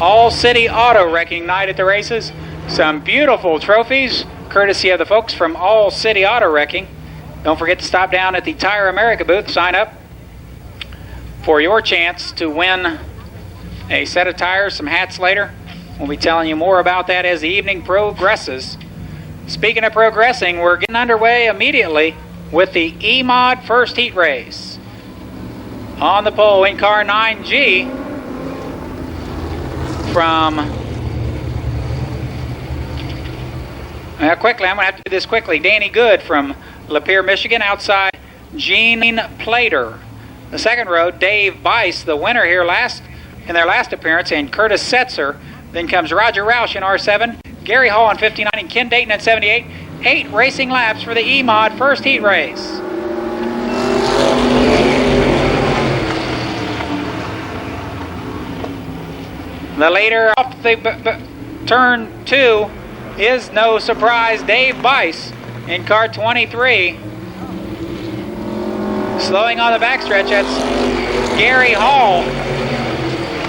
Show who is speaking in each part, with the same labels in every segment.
Speaker 1: All City Auto Wrecking night at the races. Some beautiful trophies, courtesy of the folks from All City Auto Wrecking. Don't forget to stop down at the Tire America booth, sign up for your chance to win a set of tires, some hats later. We'll be telling you more about that as the evening progresses. Speaking of progressing, we're getting underway immediately with the E-Mod first heat race. On the pole in car 9G from... quickly, I'm going to have to do this quickly. Danny Good from Lapeer, Michigan, outside Gene Plater. The second row, Dave Bice, the winner here in their last appearance, and Curtis Setzer. Then comes Roger Roush in R7, Gary Hall in 59, and Ken Dayton in 78. 8 racing laps for the E-Mod first heat race. The leader off the turn 2 is no surprise Dave Bice in car 23. Slowing on the backstretch, that's Gary Hall.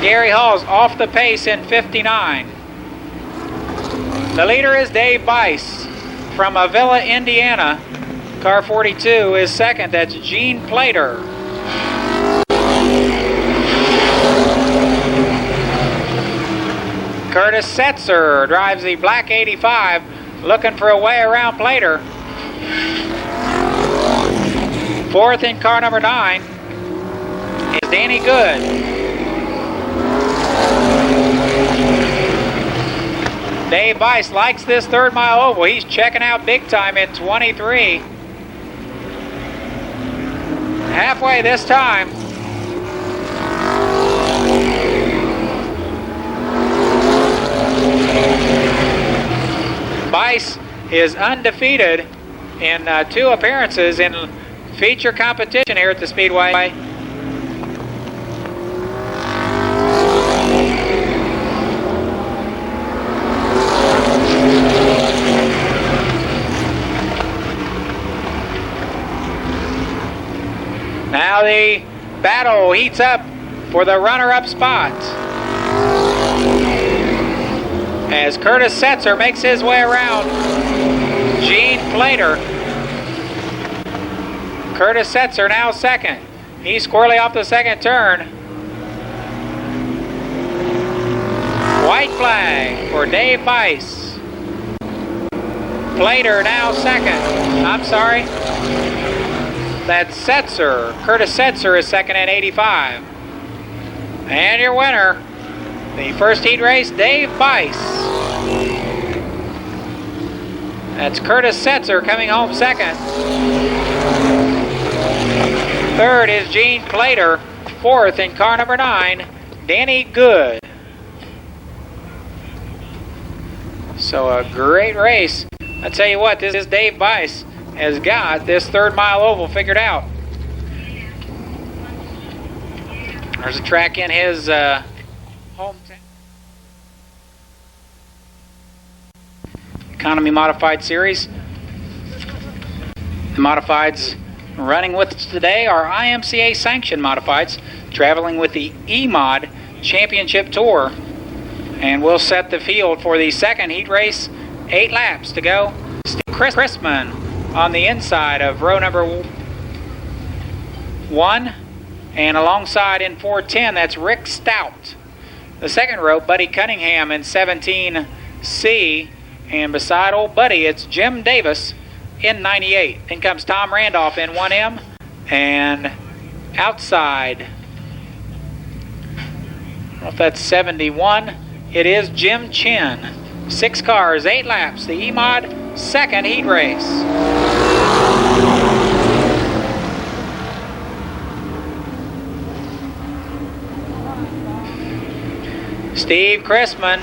Speaker 1: Gary Hall's off the pace in 59. The leader is Dave Bice from Avila, Indiana. Car 42 is second. That's Gene Plater. Curtis Setzer drives the black 85, looking for a way around Plater. Fourth in car number 9 is Danny Good. Dave Bice likes this third mile oval. He's checking out big time in 23. Halfway this time. Bice is undefeated in 2 appearances in feature competition here at the Speedway. Now the battle heats up for the runner-up spot as Curtis Setzer makes his way around Gene Plater. Curtis Setzer now second. He's squarely off the second turn. White flag for Dave Bice. Plater now second. I'm sorry. That's Setzer. Curtis Setzer is second at 85. And your winner, the first heat race, Dave Bice. That's Curtis Setzer coming home second. Third is Gene Plater. Fourth in car number 9, Danny Good. So a great race. I tell you what, this is Dave Bice has got this third mile oval figured out. There's a track in his hometown. Economy Modified Series. The modifieds running with us today are IMCA sanctioned modifieds, traveling with the E-Mod Championship Tour. And we'll set the field for the second heat race. 8 laps to go. Steve Chrisman on the inside of row number 1. And alongside in 410, that's Rick Stout. The second row, Buddy Cunningham in 17C. And beside old Buddy, it's Jim Davis in 98. Then comes Tom Randolph in 1M. And outside, I don't know if that's 71. It is Jim Chin. 6 cars, 8 laps. The E-Mod second heat race. Steve Chrisman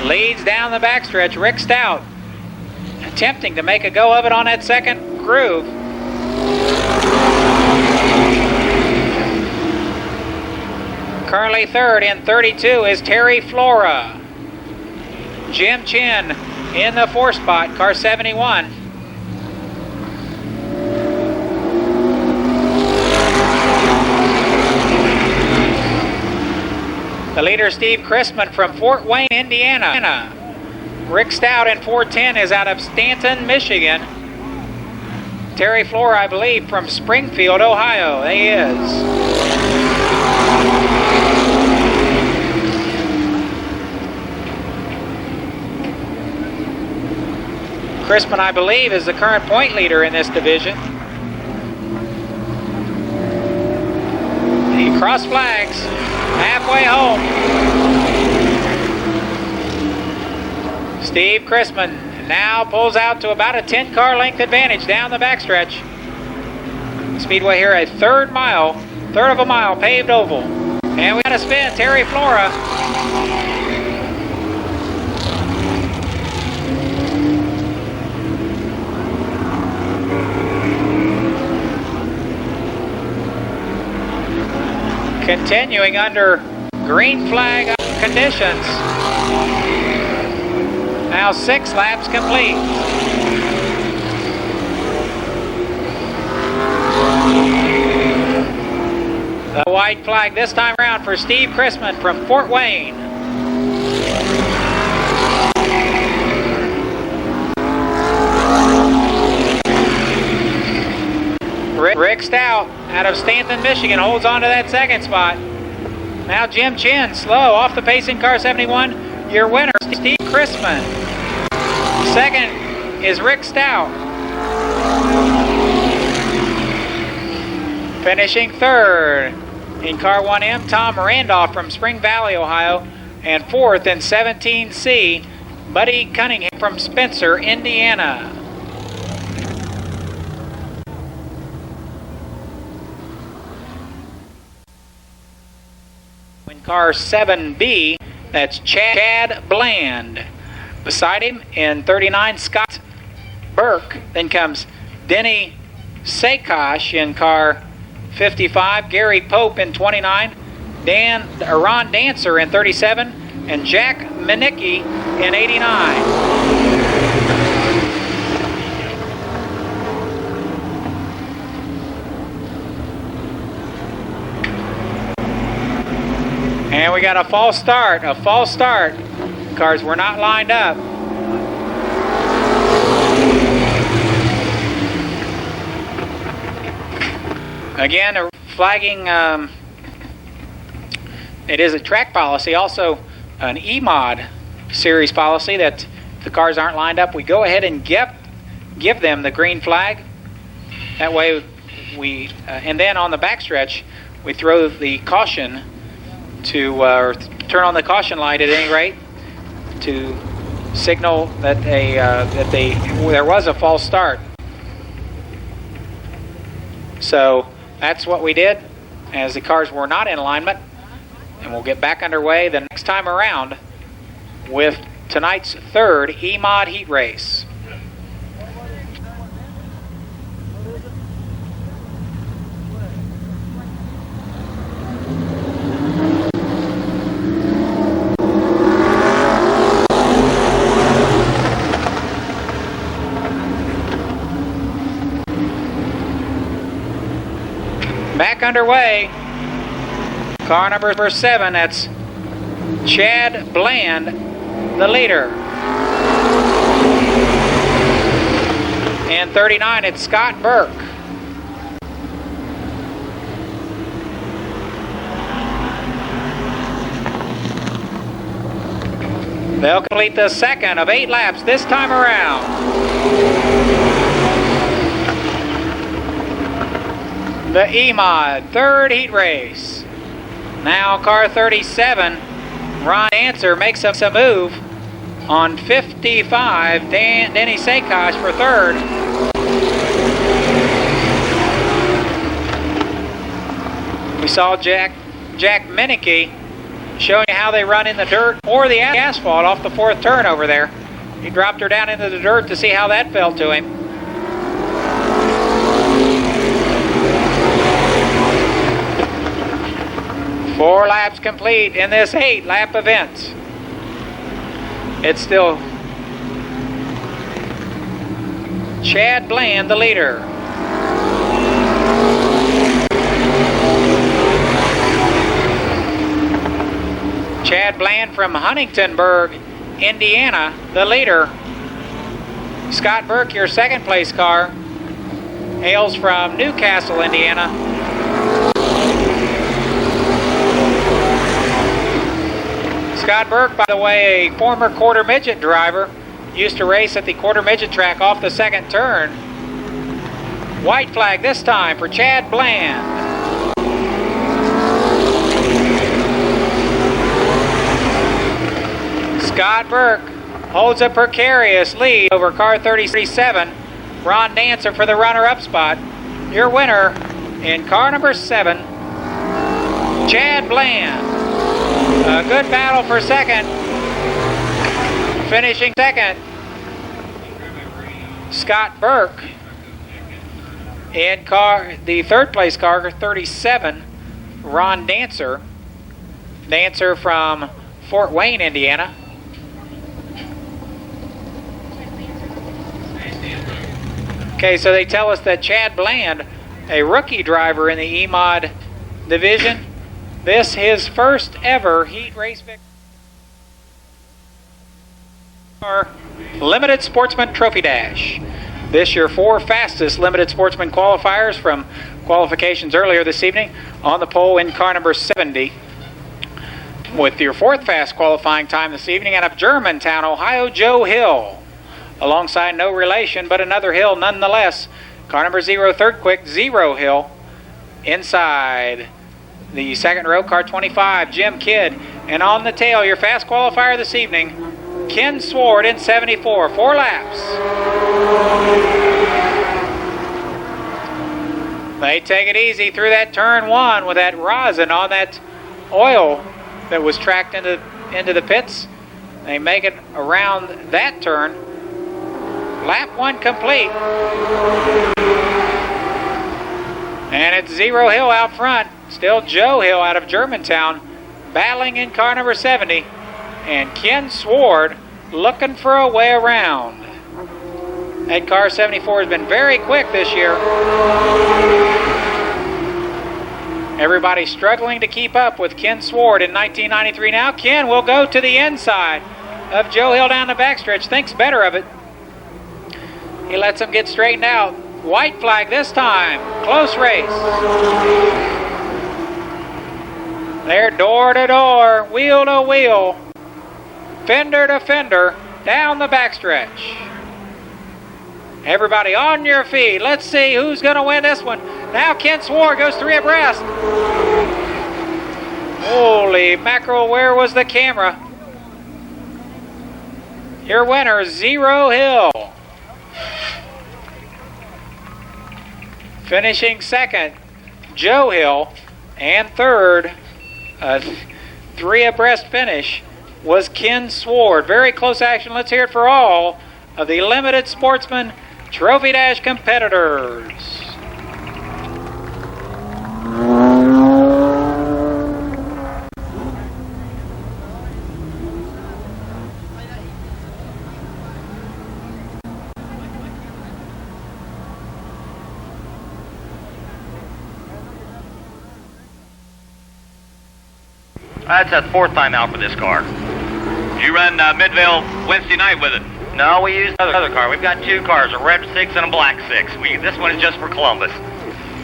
Speaker 1: leads down the backstretch. Rick Stout attempting to make a go of it on that second groove. Currently third in 32 is Terry Flora. Jim Chin in the 4 spot, car 71. The leader, Steve Chrisman from Fort Wayne, Indiana. Rick Stout in 410 is out of Stanton, Michigan. Terry Flora, I believe, from Springfield, Ohio. There he is. Chrisman, I believe, is the current point leader in this division. He crossed flags. Halfway home. Steve Chrisman now pulls out to about a 10-car length advantage down the backstretch. Speedway here, a third of a mile paved oval. And we got a spin, Terry Flora. Continuing under green flag conditions. Now 6 laps complete. The white flag this time around for Steve Chrisman from Fort Wayne. Rick Stout out of Stanton, Michigan holds on to that second spot. Now Jim Chin slow off the pacing car 71. Your winner, Steve Chrisman. Second is Rick Stout. Finishing third in car 1M, Tom Randolph from Spring Valley, Ohio. And fourth in 17C, Buddy Cunningham from Spencer, Indiana. In car 7B, that's Chad Bland. Beside him in 39, Scott Burke. Then comes Denny Sakosh in car 55, Gary Pope in 29, Ron Dancer in 37, and Jack Minicki in 89. And we got a false start. Cars were not lined up. Again, flagging, it is a track policy, also an E-Mod series policy that if the cars aren't lined up, we go ahead and give them the green flag. That way we, and then on the backstretch, we throw the caution to turn on the caution light at any rate to signal that there was a false start. So that's what we did as the cars were not in alignment, and we'll get back underway the next time around with tonight's third E-Mod heat race. Back underway. Car number 7, that's Chad Bland, the leader. In 39, it's Scott Burke. They'll complete the second of 8 laps this time around. The EMOD third heat race. Now car 37, Ron Dancer makes a move on 55, Denny Sakosh for third. We saw Jack Minicky showing you how they run in the dirt or the asphalt off the 4th turn over there. He dropped her down into the dirt to see how that felt to him. Four laps complete in this 8-lap event. It's still Chad Bland, the leader. Chad Bland from Huntingtonburg, Indiana, the leader. Scott Burke, your second place car, hails from Newcastle, Indiana. Scott Burke, by the way, a former quarter midget driver, used to race at the quarter midget track off the 2nd turn. White flag this time for Chad Bland. Scott Burke holds a precarious lead over car 37, Ron Dancer for the runner-up spot. Your winner in car number 7, Chad Bland. A good battle for second. Finishing second, Scott Burke. In the 3rd place car 37, Ron Dancer. Dancer from Fort Wayne, Indiana. Okay, so they tell us that Chad Bland, a rookie driver in the EMOD division, this his first ever heat race victory. Limited Sportsman Trophy Dash. This your 4 fastest Limited Sportsman qualifiers from qualifications earlier this evening. On the pole in car number 70. With your 4th fast qualifying time this evening out of Germantown, Ohio, Joe Hill. Alongside no relation, but another Hill nonetheless. Car number 0, third quick, 0 Hill. Inside the 2nd row, car 25, Jim Kidd. And on the tail, your fast qualifier this evening, Ken Sword in 74, 4 laps. They take it easy through that turn 1 with that rosin on that oil that was tracked into the pits. They make it around that turn. Lap 1 complete. And it's 0 Hill out front. Still Joe Hill out of Germantown battling in car number 70. And Ken Sword looking for a way around. That car 74 has been very quick this year. Everybody struggling to keep up with Ken Sword in 1993. Now Ken will go to the inside of Joe Hill down the backstretch. Thinks better of it. He lets him get straightened out. White flag this time. Close race. They're door to door, wheel to wheel, fender to fender, down the backstretch. Everybody on your feet. Let's see who's going to win this one. Now Ken Sword goes 3 abreast. Holy mackerel, where was the camera? Your winner, 0 Hill. Finishing 2nd, Joe Hill. And 3rd, a 3 abreast finish, was Ken Sword. Very close action. Let's hear it for all of the Limited Sportsman Trophy Dash competitors.
Speaker 2: That's the fourth time out for this car.
Speaker 3: You run Midvale Wednesday night with it?
Speaker 2: No, we used another car. We've got two cars, a red 6 and a black 6. This one is just for Columbus.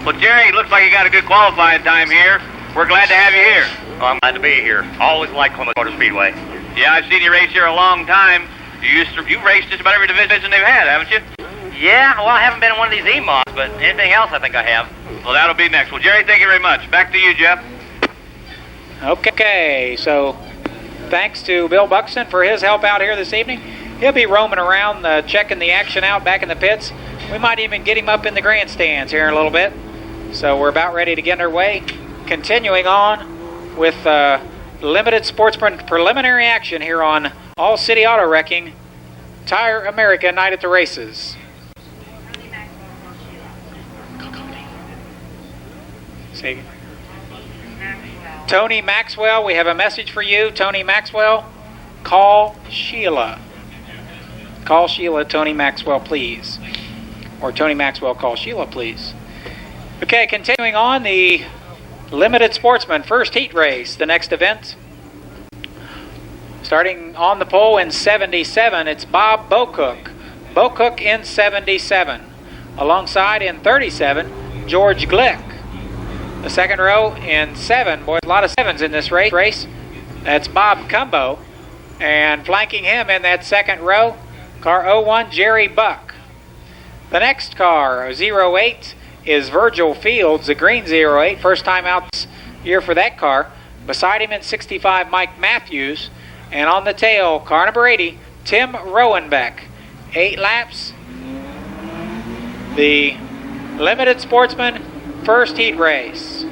Speaker 3: Well, Jerry, looks like you got a good qualifying time here. We're glad to have you here.
Speaker 2: Oh, I'm glad to be here. Always liked Columbus Motor Speedway.
Speaker 3: Yeah, I've seen you race here a long time. You've raced just about every division they've had, haven't you?
Speaker 2: Yeah, well, I haven't been in one of these E-Mods, but anything else I think I have.
Speaker 3: Well, that'll be next. Well, Jerry, thank you very much. Back to you, Jeff.
Speaker 1: Okay, so thanks to Bill Buxton for his help out here this evening. He'll be roaming around, checking the action out back in the pits. We might even get him up in the grandstands here in a little bit. So we're about ready to get underway. Continuing on with limited sportsman preliminary action here on All City Auto Wrecking, Tire America Night at the Races. Say Tony Maxwell, we have a message for you. Tony Maxwell, call Sheila. Call Sheila, Tony Maxwell, please. Or Tony Maxwell, call Sheila, please. Okay, continuing on, the limited sportsman first heat race, the next event. Starting on the pole in 77, it's Bob Bocook. Bocook in 77. Alongside in 37, George Glick. The second row in 7. Boy, a lot of 7s in this race. That's Bob Cumbo. And flanking him in that second row, car 01, Jerry Buck. The next car, 08, is Virgil Fields, the green 08. First time out this year for that car. Beside him in 65, Mike Matthews. And on the tail, car number 80, Tim Rowenbeck. 8 laps. The limited sportsman first heat race.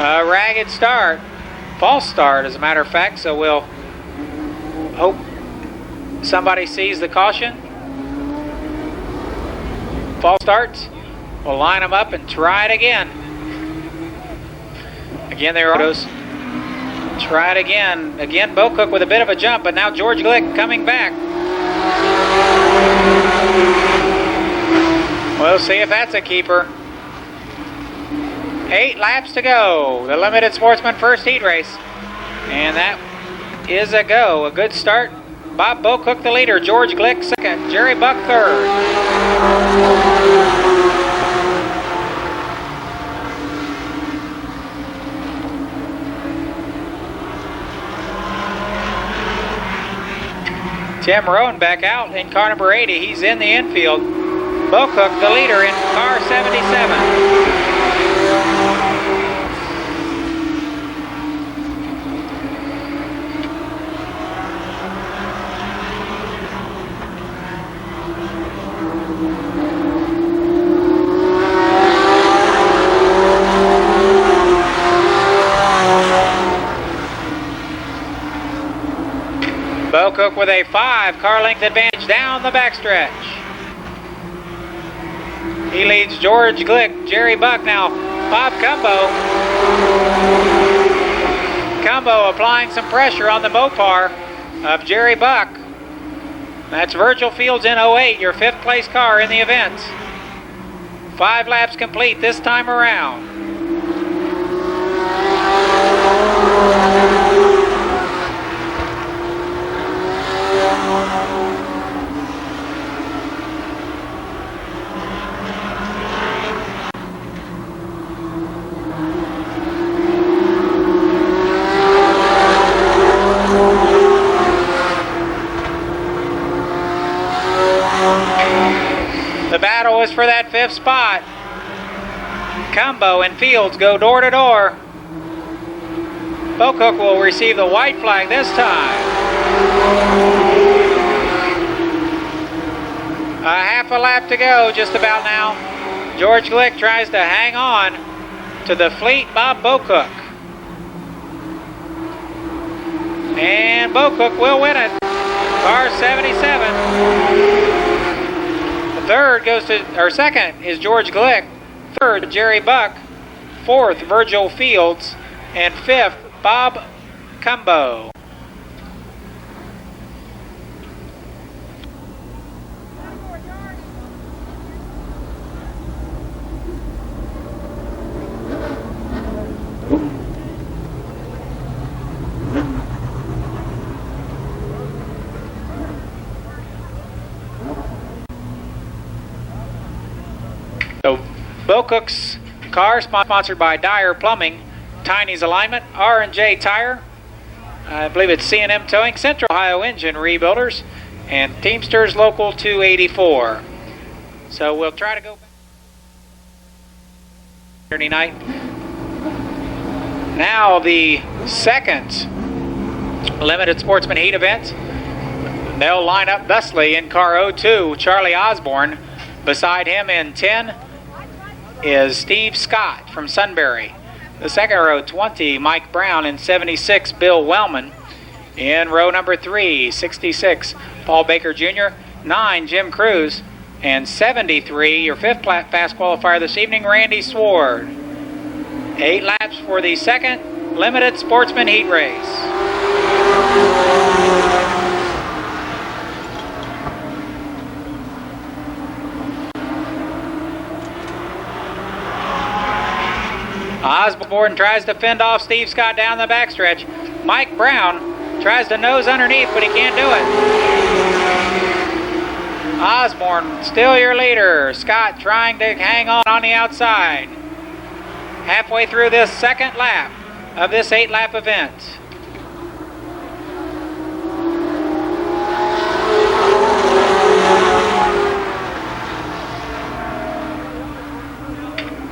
Speaker 1: A ragged start, false start as a matter of fact, so we'll hope somebody sees the caution. False start. We'll line them up and try it again. Again, there are those. Try it again. Again, Bocook with a bit of a jump, but now George Glick coming back. We'll see if that's a keeper. 8 laps to go. The limited sportsman first heat race. And that is a go. A good start. Bob Bocook the leader. George Glick second. Jerry Buck third. Tim Rowan back out in car number 80. He's in the infield. Bocook the leader in car 77. Bocook with a 5 car length advantage down the backstretch. He leads George Glick, Jerry Buck now. Bob Cumbo. Cumbo applying some pressure on the Mopar of Jerry Buck. That's Virgil Fields in 08, your 5th place car in the event. 5 laps complete this time around. The battle is for that 5th spot. Cumbo and Fields go door to door. Bocook will receive the white flag this time. A half a lap to go just about now. George Glick tries to hang on to the fleet Bob Bocook. And Bocook will win it. Car 77. Third goes to, or second is George Glick. Third, Jerry Buck. Fourth, Virgil Fields. And 5th, Bob Cumbo. Bill Cook's car, sponsored by Dyer Plumbing, Tiny's Alignment, R&J Tire, I believe it's C&M Towing, Central Ohio Engine Rebuilders, and Teamsters Local 284. So we'll try to go back Saturday night. Now the second limited sportsman heat event. They'll line up thusly in car 02, Charlie Osborne. Beside him in 10 is Steve Scott from Sunbury. The second row, 20, Mike Brown. In 76, Bill Wellman. In row number 3, 66, Paul Baker Jr., 9, Jim Cruz, and 73, your fifth fast qualifier this evening, Randy Sward. 8 laps for the second limited sportsman heat race. Osborne tries to fend off Steve Scott down the backstretch. Mike Brown tries to nose underneath, but he can't do it. Osborne still your leader. Scott trying to hang on the outside. Halfway through this second lap of this 8-lap event.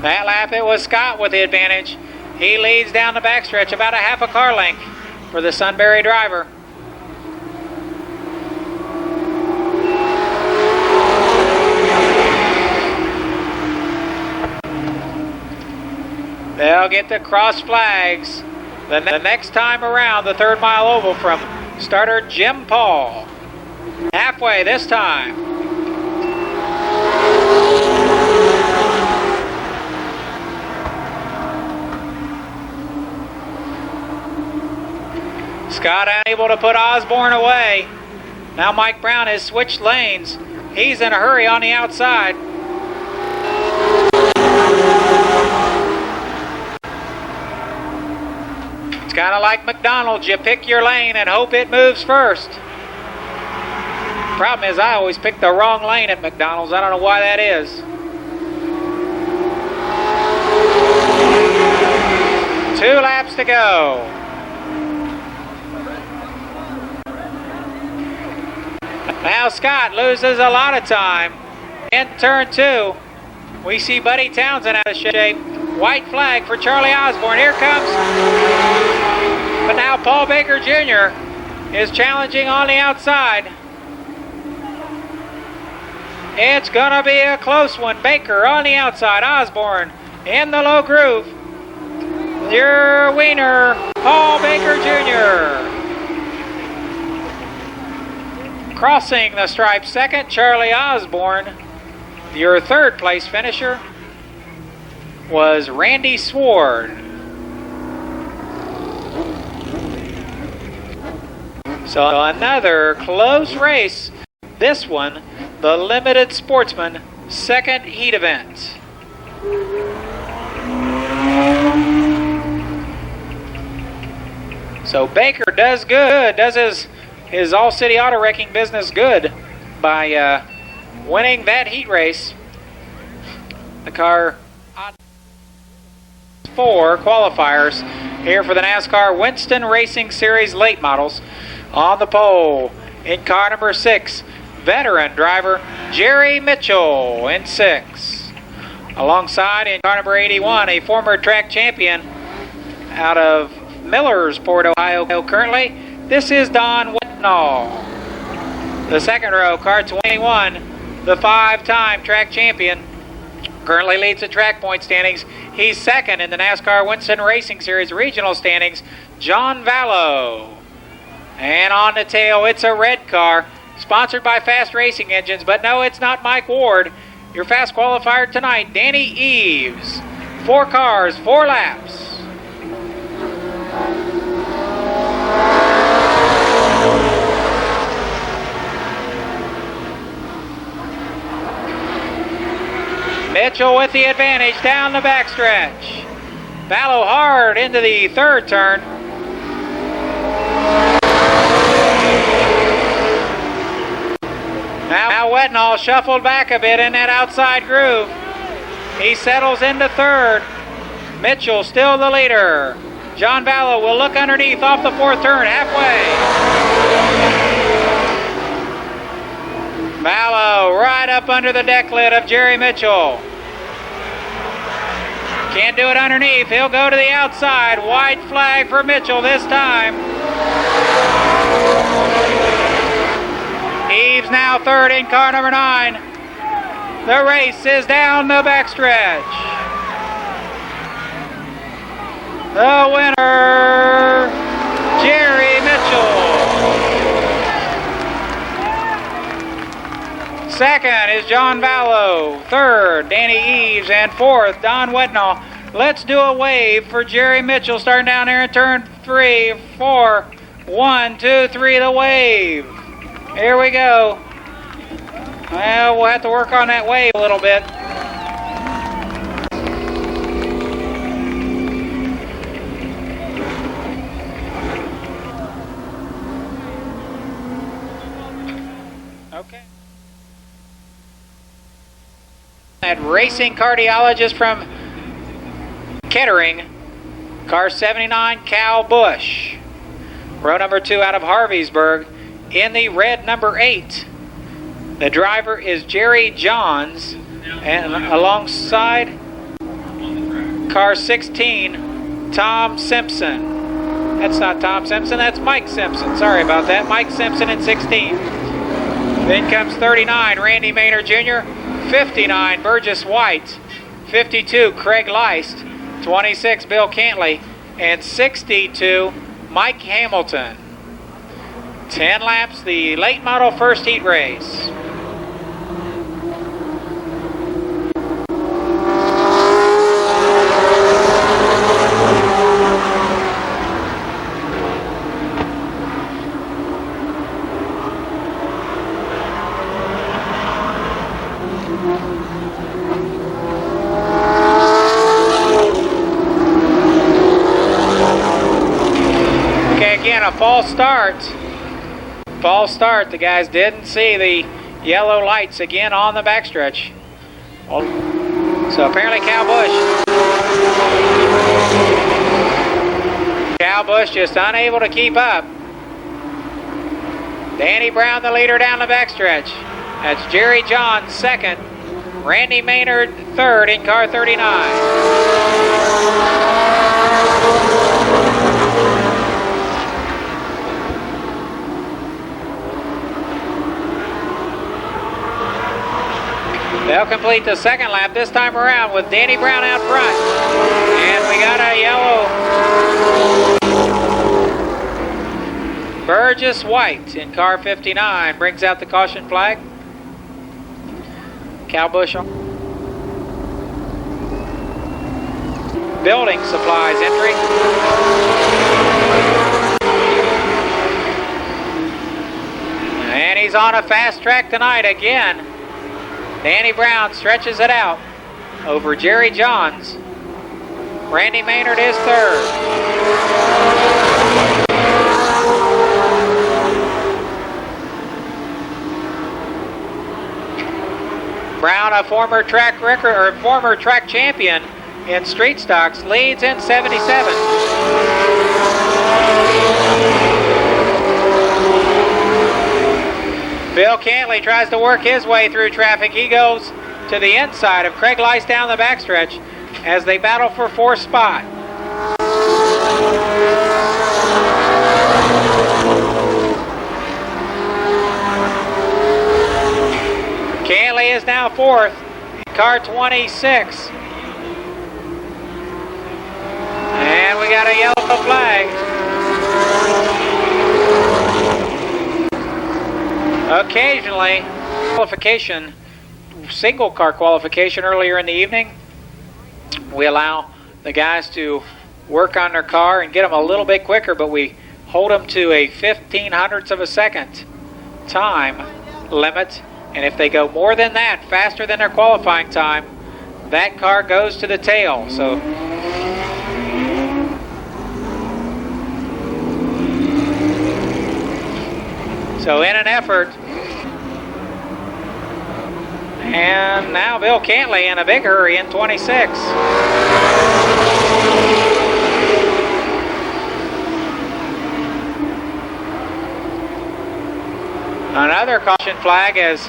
Speaker 1: That lap it was Scott with the advantage. He leads down the backstretch about a half a car length for the Sunbury driver. They'll get the cross flags the next time around the 3rd mile oval from starter Jim Paul. Halfway this time. Scott unable to put Osborne away. Now Mike Brown has switched lanes. He's in a hurry on the outside. It's kind of like McDonald's. You pick your lane and hope it moves first. Problem is I always pick the wrong lane at McDonald's. I don't know why that is. Two laps to go. Now Scott loses a lot of time. In turn 2, we see Buddy Townsend out of shape. White flag for Charlie Osborne. Here comes. But now Paul Baker Jr. is challenging on the outside. It's going to be a close one. Baker on the outside. Osborne in the low groove. Your wiener, Paul Baker Jr. Crossing the stripe second, Charlie Osborne. Your 3rd place finisher was Randy Sward. So another close race. This one, the limited sportsman second heat event. So Baker does good, does his all-city auto wrecking business good by winning that heat race. The car 4 qualifiers here for the NASCAR Winston Racing Series late models. On the pole in car number 6, veteran driver Jerry Mitchell in 6. Alongside in car number 81, a former track champion out of Millersport, Ohio currently. This is Don Whitnall. The second row, car 21, the 5-time track champion, currently leads the track point standings. He's second in the NASCAR Winston Racing Series regional standings, John Vallow. And on the tail, it's a red car, sponsored by Fast Racing Engines, but no, it's not Mike Ward. Your fast qualifier tonight, Danny Eves. 4 cars, 4 laps. Mitchell with the advantage down the backstretch. Vallow hard into the 3rd turn. Now Whitnall shuffled back a bit in that outside groove. He settles into third. Mitchell still the leader. John Vallow will look underneath off the fourth turn, halfway. Vallow right up under the deck lid of Jerry Mitchell. Can't do it underneath. He'll go to the outside. White flag for Mitchell this time. Eves now third in car number 9. The race is down the backstretch. The winner, Jerry Mitchell. Second is John Vallow. Third, Danny Eves. And fourth, Don Wednall. Let's do a wave for Jerry Mitchell starting down there in turn 3, 4. 1, 2, 3, the wave. Here we go. Well, we'll have to work on that wave a little bit. Okay. That racing cardiologist from Kettering, car 79, Cal Busch. Row number 2 out of Harveysburg in the red number 8. The driver is Jerry Johns, and alongside car 16, Tom Simpson. That's not Tom Simpson, that's Mike Simpson. Sorry about that. Mike Simpson in 16. Then comes 39, Randy Maynard Jr., 59, Burgess White, 52, Craig Leist, 26, Bill Cantley, and 62, Mike Hamilton. 10 laps, the late model first heat race. A false start. The guys didn't see the yellow lights again on the backstretch. So apparently Cal Busch just unable to keep up. Danny Brown the leader down the backstretch. That's Jerry Johns second. Randy Maynard third in car 39. They'll complete the second lap this time around with Danny Brown out front. And we got a yellow. Burgess White in car 59 brings out the caution flag. Cal Busch. Building supplies entry. And he's on a fast track tonight again. Danny Brown stretches it out over Jerry Johns. Randy Maynard is third. Brown, a former track record or former track champion in street stocks, leads in 77. Bill Cantley tries to work his way through traffic. He goes to the inside of Craig Leist down the backstretch as they battle for fourth spot. Cantley is now fourth in car 26. And we got a yellow flag. Occasionally, qualification, single car qualification earlier in the evening, we allow the guys to work on their car and get them a little bit quicker, but we hold them to a 0.15 of a second time limit, and if they go more than that, faster than their qualifying time, that car goes to the tail. So in an effort, And now Bill Cantley in a big hurry in 26. Another caution flag as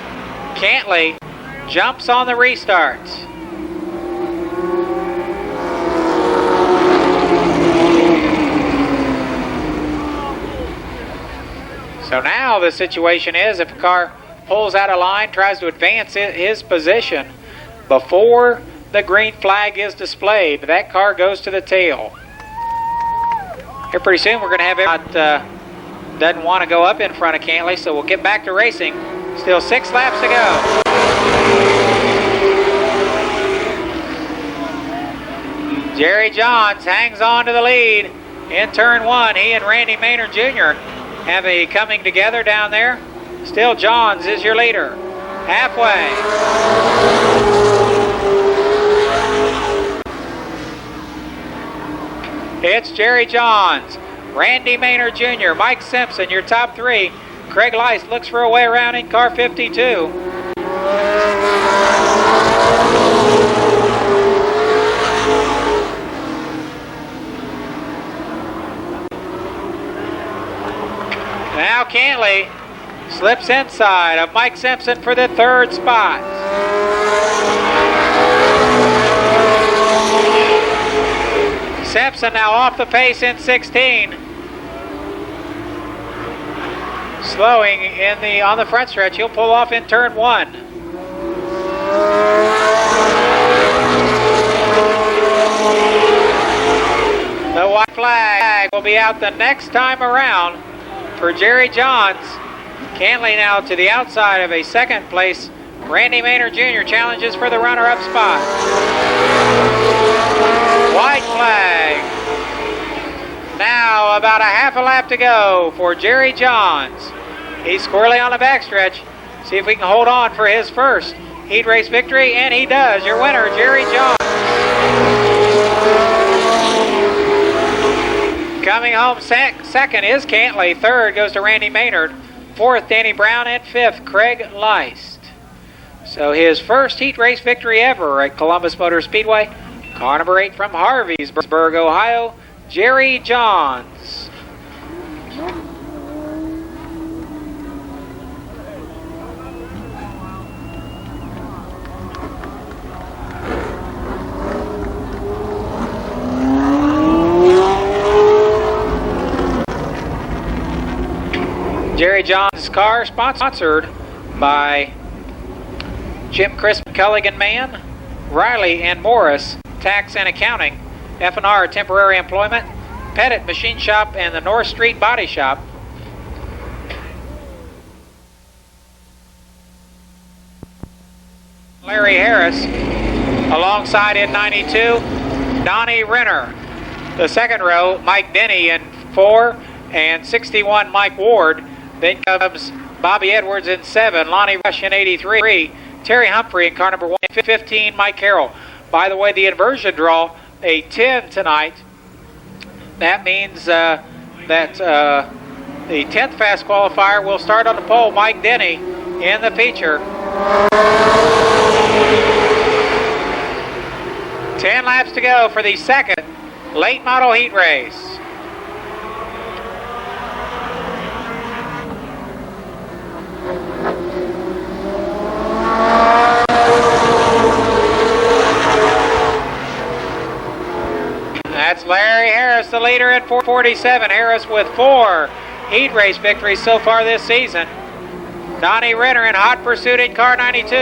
Speaker 1: Cantley jumps on the restart. So now the situation is, if a car pulls out of line, tries to advance his position before the green flag is displayed, that car goes to the tail. Here pretty soon we're going to have everyone doesn't want to go up in front of Cantley, so we'll get back to racing. Still 6 laps to go. Jerry Johns hangs on to the lead in turn 1. He and Randy Maynard Jr. have a coming together down there. Still Johns is your leader. Halfway. It's Jerry Johns, Randy Maynard Jr., Mike Simpson, your top 3. Craig Leist looks for a way around in car 52. Now Cantley slips inside of Mike Simpson for the 3rd spot. Simpson now off the pace in 16. Slowing on the front stretch. He'll pull off in turn 1. The white flag will be out the next time around for Jerry Johns. Cantley now to the outside of a 2nd place. Randy Maynard Jr. challenges for the runner-up spot. White flag. Now about a half a lap to go for Jerry Johns. He's squarely on the backstretch. See if we can hold on for his first heat race victory, and he does. Your winner, Jerry Johns. Coming home second is Cantley. 3rd goes to Randy Maynard. 4th, Danny Brown, and 5th, Craig Leist. So his first heat race victory ever at Columbus Motor Speedway. Car number 8 from Harveysburg, Ohio, Jerry Johns. Jerry Johns' car sponsored by Jim Crisp Culligan Mann, Riley and Morris Tax and Accounting, F&R Temporary Employment, Pettit Machine Shop, and the North Street Body Shop. Larry Harris, alongside in 92, Donnie Renner. The 2nd row, Mike Denny in 4, and 61, Mike Ward. Then comes Bobby Edwards in 7, Lonnie Rush in 83, Terry Humphrey in car number 1, 15, Mike Carroll. By the way, the inversion draw, a 10 tonight. That means that the 10th fast qualifier will start on the pole, Mike Denny, in the feature. 10 laps to go for the 2nd late model heat race. That's Larry Harris, the leader at 447. Harris with 4 heat race victories so far this season. Donnie Renner in hot pursuit in car 92.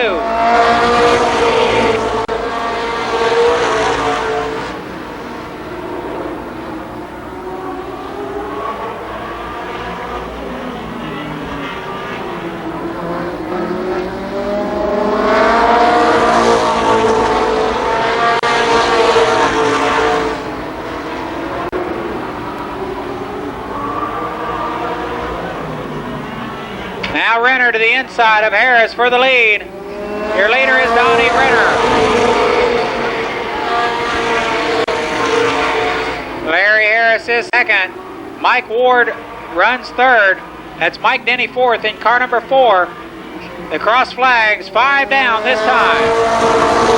Speaker 1: Now Renner to the inside of Harris for the lead. Your leader is Donnie Renner. Larry Harris is 2nd. Mike Ward runs 3rd. That's Mike Denny 4th in car number 4. The cross flags, 5 down this time.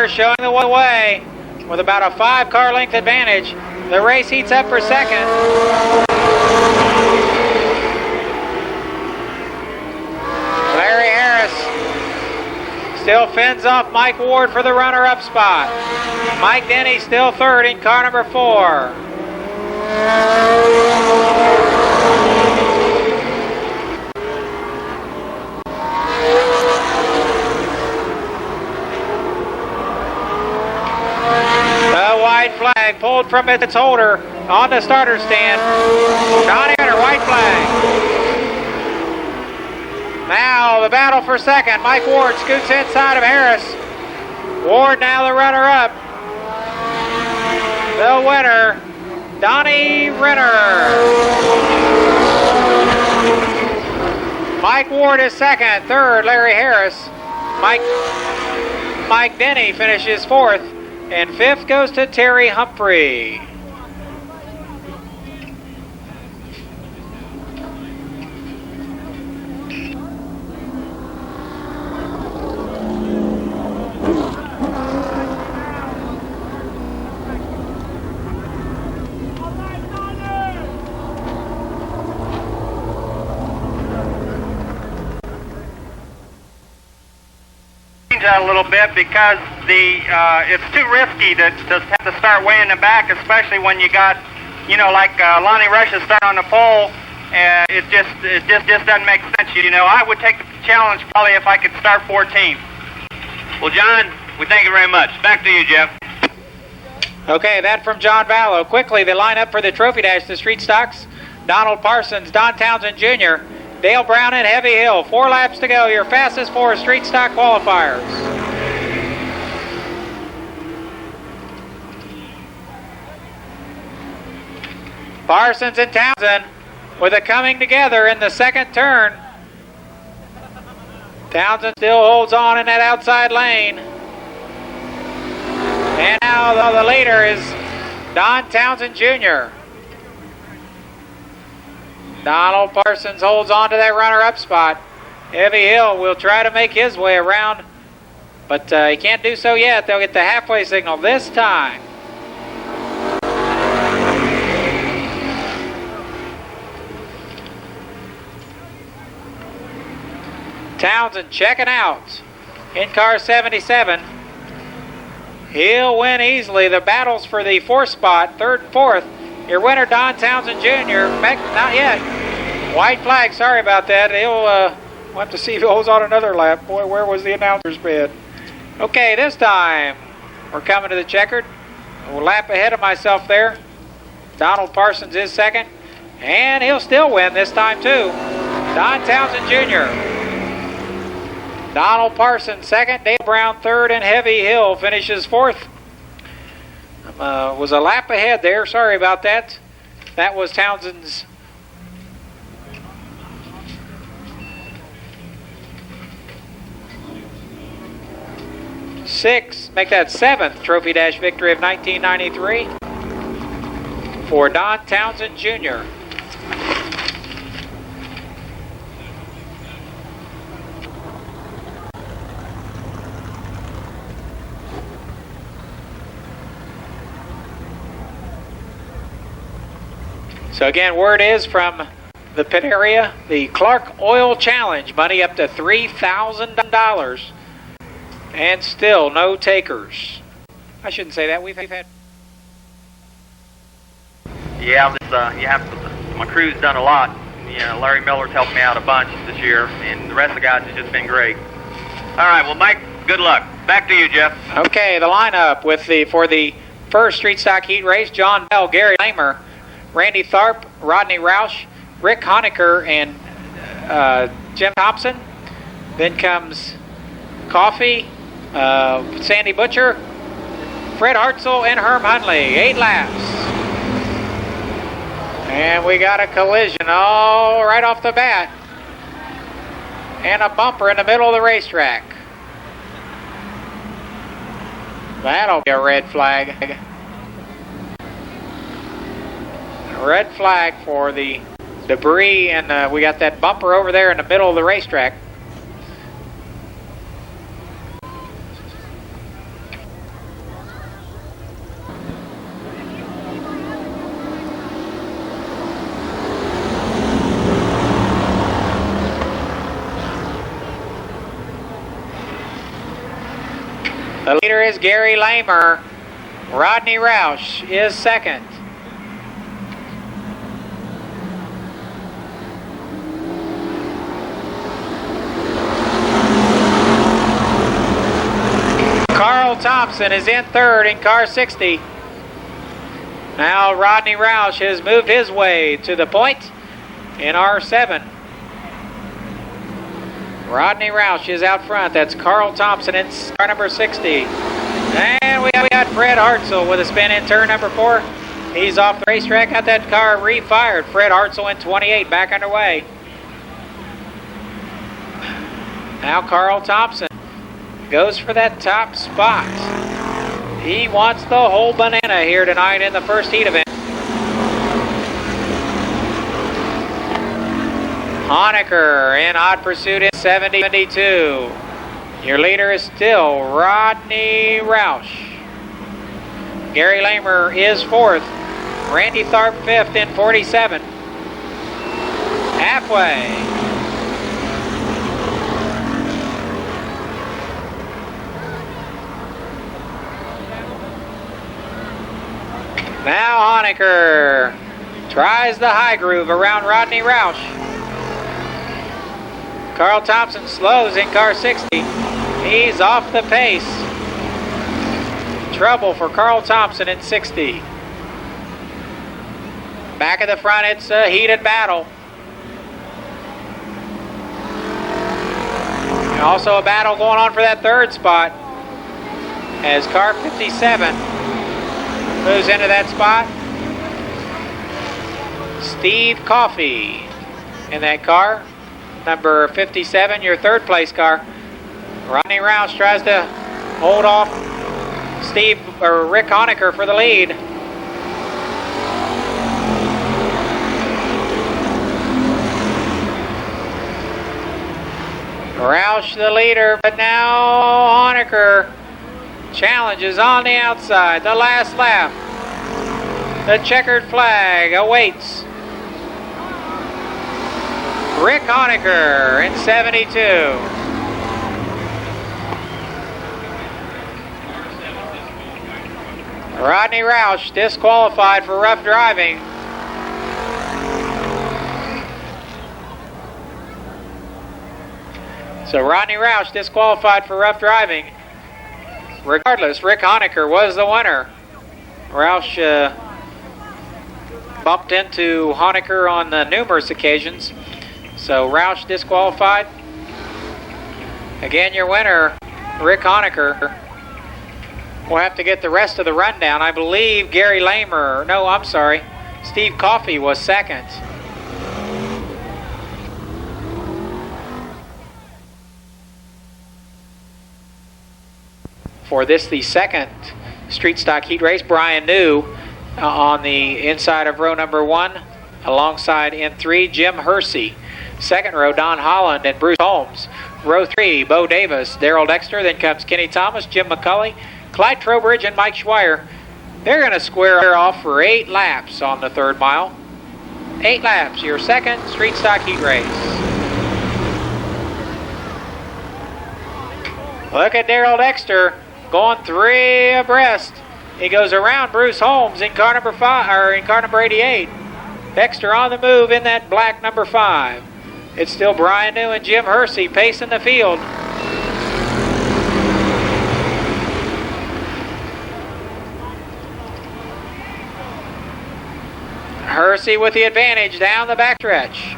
Speaker 1: Showing the way with about a 5-car length advantage. The race heats up for second. Larry Harris still fends off Mike Ward for the runner-up spot. Mike Denny still third in car number 4. Flag pulled from its holder on the starter stand. Johnny Renner, white flag. Now the battle for second. Mike Ward scoots inside of Harris. Ward now the runner-up. The winner, Donnie Renner. Mike Ward is second. Third, Larry Harris. Mike Denny finishes fourth. And fifth goes to Terry Humphrey.
Speaker 2: A little bit because it's too risky to have to start weighing them back, especially when you got, like Lonnie Rush is starting on the pole. It just doesn't make sense. I would take the challenge probably if I could start 14th.
Speaker 3: Well, John, we thank you very much. Back to you, Jeff.
Speaker 1: Okay, that from John Vallow. Quickly, the lineup for the Trophy Dash, the street stocks: Donald Parsons, Don Townsend Jr., Dale Brown and Heavy Hill. 4 laps to go. Your fastest 4 street stock qualifiers. Parsons and Townsend with a coming together in the second turn. Townsend still holds on in that outside lane. And now the leader is Don Townsend Jr. Donald Parsons holds on to that runner-up spot. Heavy Hill will try to make his way around, but he can't do so yet. They'll get the halfway signal this time. Townsend checking out in car 77. He'll win easily. The battles for the 4th spot, 3rd and 4th. Your winner, Don Townsend Jr. Not yet. White flag, sorry about that. We'll have to see if he holds on another lap. Boy, where was the announcer's bed? Okay, this time we're coming to the checkered. A lap ahead of myself there. Donald Parsons is second. And he'll still win this time too. Don Townsend Jr. Donald Parsons second. Dale Brown third. And Heavy Hill finishes fourth. Was a lap ahead there. Sorry about that. That was Townsend's sixth, make that 7th Trophy Dash victory of 1993 for Don Townsend Jr. So again, word is from the pit area, the Clark Oil Challenge, money up to $3,000, and still no takers. I shouldn't say that. We've had.
Speaker 2: Yeah, my crew's done a lot. Larry Miller's helped me out a bunch this year, and the rest of the guys have just been great.
Speaker 3: All right, well, Mike, good luck. Back to you, Jeff.
Speaker 1: Okay, the lineup for the first street stock heat race: John Bell, Gary Lamer, Randy Tharp, Rodney Roush, Rick Honecker, and Jim Thompson. Then comes Coffee, Sandy Butcher, Fred Hartzell and Herm Hundley, 8 laps. And we got a collision all right off the bat. And a bumper in the middle of the racetrack. That'll be a red flag. A red flag for the debris, and we got that bumper over there in the middle of the racetrack. The leader is Gary Lamer. Rodney Roush is second. Carl Thompson is in third in car 60. Now Rodney Roush has moved his way to the point in R7. Rodney Roush is out front. That's Carl Thompson in car number 60. And we got Fred Hartzell with a spin in turn number 4. He's off the racetrack. Got that car refired. Fred Hartzell in 28, back underway. Now Carl Thompson goes for that top spot. He wants the whole banana here tonight in the first heat event. Honecker in hot pursuit in 72. Your leader is still Rodney Roush. Gary Lamer is fourth. Randy Tharp fifth in 47. Halfway. Now Honecker tries the high groove around Rodney Roush. Carl Thompson slows in car 60. He's off the pace. Trouble for Carl Thompson in 60. Back at the front, it's a heated battle. And also a battle going on for that third spot as car 57 moves into that spot. Steve Coffey in that car. Number 57, your third place car. Rodney Roush tries to hold off Rick Honecker for the lead. Roush the leader, but now Honecker challenges on the outside. The last lap. The checkered flag awaits Rick Honecker in 72. Rodney Roush disqualified for rough driving. So Rodney Roush disqualified for rough driving. Regardless, Rick Honecker was the winner. Roush bumped into Honecker on numerous occasions. So Roush disqualified. Again, your winner, Rick Honecker. We'll have to get the rest of the rundown. I believe Gary Lamer, no, I'm sorry, Steve Coffey was second. For this, the second street stock heat race, Brian New on the inside of row number 1, alongside in 3, Jim Hersey. Second row, Don Holland and Bruce Holmes. Row 3, Bo Davis, Darrell Dexter. Then comes Kenny Thomas, Jim McCulley, Clyde Trowbridge, and Mike Schweier. They're going to square off for 8 laps on the third mile. 8 laps, your second street stock heat race. Look at Darrell Dexter going 3 abreast. He goes around Bruce Holmes in car number 5, or in car number 88. Dexter on the move in that black number 5. It's still Brian New and Jim Hersey pacing the field. Hersey with the advantage down the backstretch.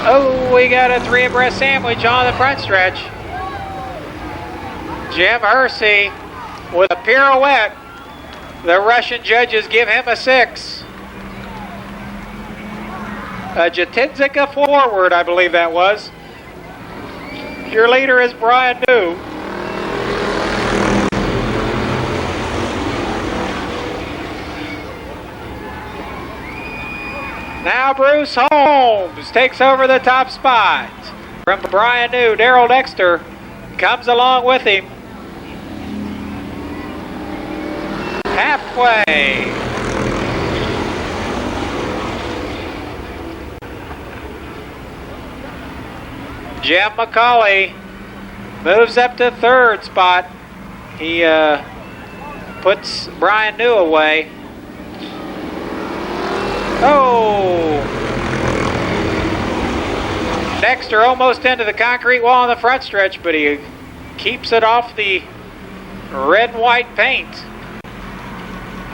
Speaker 1: Oh, we got a 3 abreast sandwich on the front stretch. Jim Hersey with a pirouette. The Russian judges give him a 6. A Jatinzika forward, I believe that was. Your leader is Brian New. Now Bruce Holmes takes over the top spot from Brian New. Daryl Dexter comes along with him. Halfway. Jim McCauley moves up to 3rd spot. He puts Brian New away. Oh! Dexter almost into the concrete wall on the front stretch, but he keeps it off the red and white paint.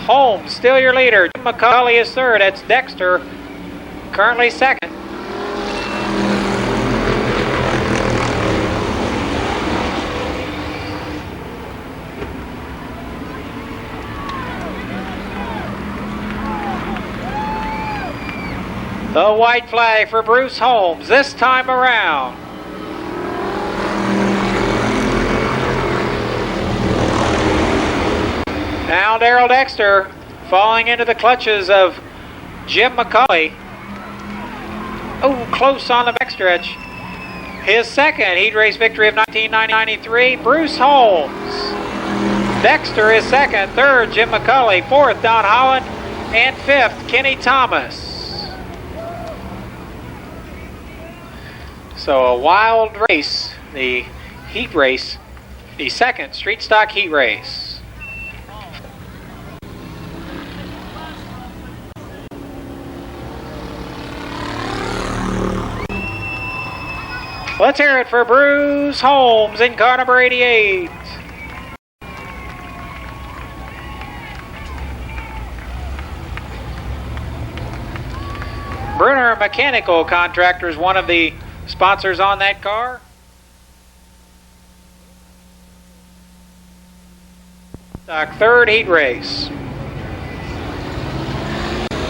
Speaker 1: Holmes still your leader. Jim McCauley is 3rd. That's Dexter, currently 2nd. The white flag for Bruce Holmes this time around. Now Daryl Dexter falling into the clutches of Jim McCauley. Oh, close on the backstretch. His 2nd heat race victory of 1993, Bruce Holmes. Dexter is 2nd, 3rd Jim McCauley, 4th Don Holland, and 5th Kenny Thomas. So a wild race, the heat race, the 2nd street stock heat race. Let's hear it for Bruce Holmes in car number 88. Brunner Mechanical Contractors, one of the sponsors on that car. Stock 3rd heat race.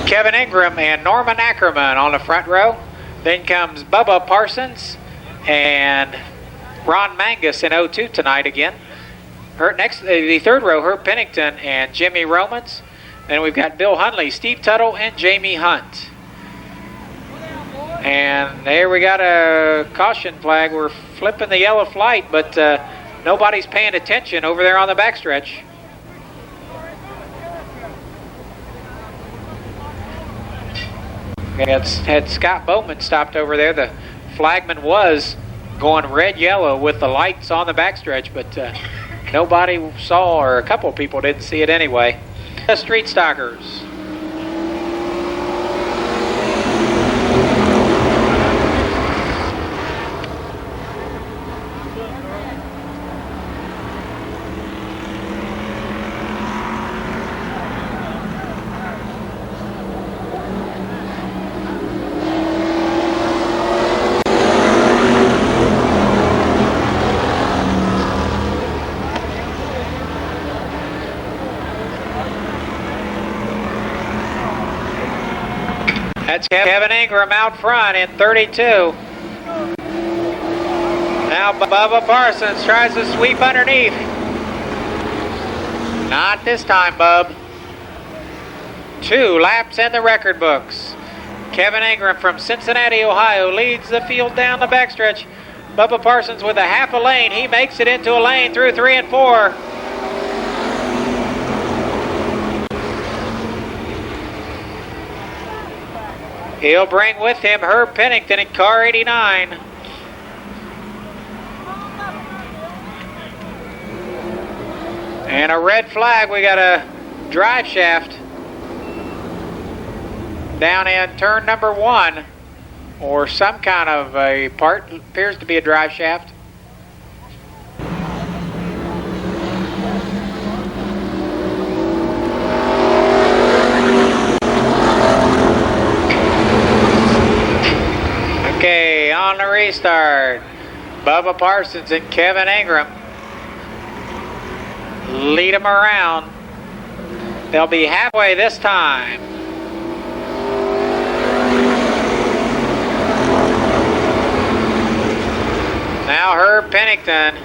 Speaker 1: Kevin Ingram and Norman Ackerman on the front row. Then comes Bubba Parsons and Ron Mangus in 02 tonight again. The 3rd row, Herb Pennington and Jimmy Romans. Then we've got Bill Hunley, Steve Tuttle, and Jamie Hunt. And there we got a caution flag. We're flipping the yellow flight, but nobody's paying attention over there on the backstretch. Had Scott Bowman stopped over there. The flagman was going red-yellow with the lights on the backstretch, but nobody saw, or a couple of people didn't see it anyway. The Street Stockers. That's Kevin Ingram out front in 32. Now Bubba Parsons tries to sweep underneath. Not this time, Bub. 2 laps in the record books. Kevin Ingram from Cincinnati, Ohio leads the field down the backstretch. Bubba Parsons with a half a lane. He makes it into a lane through 3 and 4. He'll bring with him Herb Pennington in car 89. And a red flag. We got a drive shaft down in turn number 1, or some kind of a part. Appears to be a drive shaft. Okay, restart. Bubba Parsons and Kevin Ingram lead them around. They'll be halfway this time. Now Herb Pennington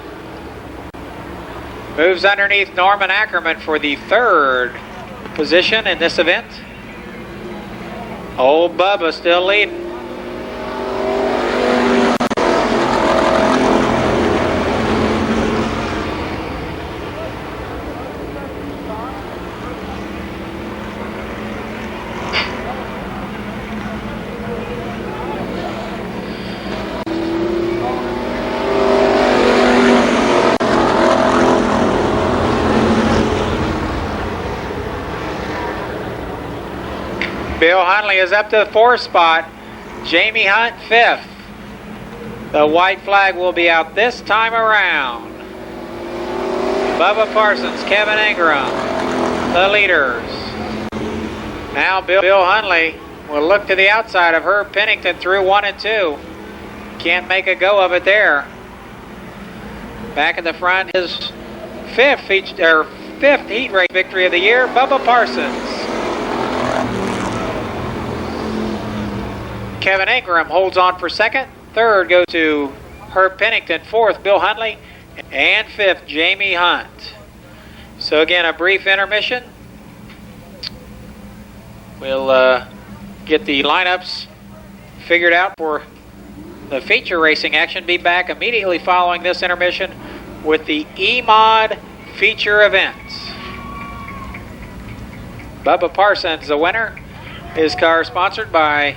Speaker 1: moves underneath Norman Ackerman for the third position in this event. Old Bubba still leading. Bill Huntley is up to the fourth spot. Jamie Hunt fifth. The white flag will be out this time around. Bubba Parsons, Kevin Ingram, the leaders. Now Bill Huntley will look to the outside of Herb Pennington through 1 and 2. Can't make a go of it there. Back in the front, his fifth heat race victory of the year, Bubba Parsons. Kevin Ingram holds on for second. Third goes to Herb Pennington. Fourth, Bill Huntley. And fifth, Jamie Hunt. So again, a brief intermission. We'll get the lineups figured out for the feature racing action. Be back immediately following this intermission with the E-Mod feature events. Bubba Parsons, the winner. His car sponsored by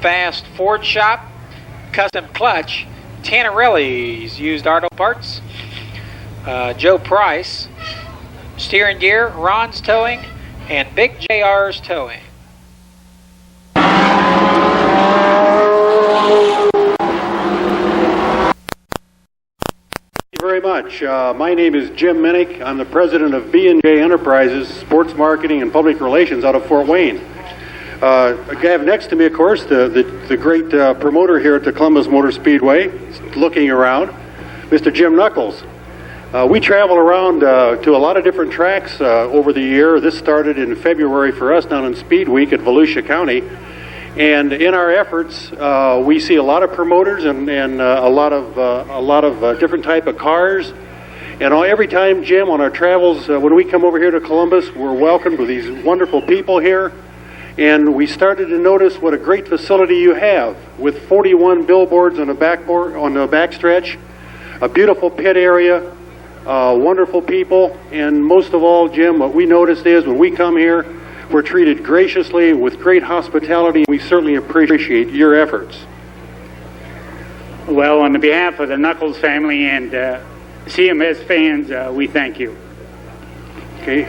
Speaker 1: Fast Ford Shop, Custom Clutch, Tannerelli's Used Auto Parts, Joe Price, Steering Gear, Ron's Towing, and Big JR's Towing.
Speaker 4: Thank you very much. My name is Jim Minnick. I'm the president of B&J Enterprises, Sports Marketing and Public Relations out of Fort Wayne. I have next to me, of course, the great promoter here at the Columbus Motor Speedway, looking around, Mr. Jim Knuckles. We travel around to a lot of different tracks over the year. This started in February for us down in Speed Week at Volusia County. And in our efforts, we see a lot of promoters and a lot of different type of cars. And every time, Jim, on our travels, when we come over here to Columbus, we're welcomed with these wonderful people here. And we started to notice what a great facility you have with 41 billboards on the backstretch, a beautiful pit area, wonderful people, and most of all, Jim, what we noticed is when we come here, we're treated graciously with great hospitality. We certainly appreciate your efforts.
Speaker 5: Well, on behalf of the Knuckles family and CMS fans, we thank you.
Speaker 4: Okay,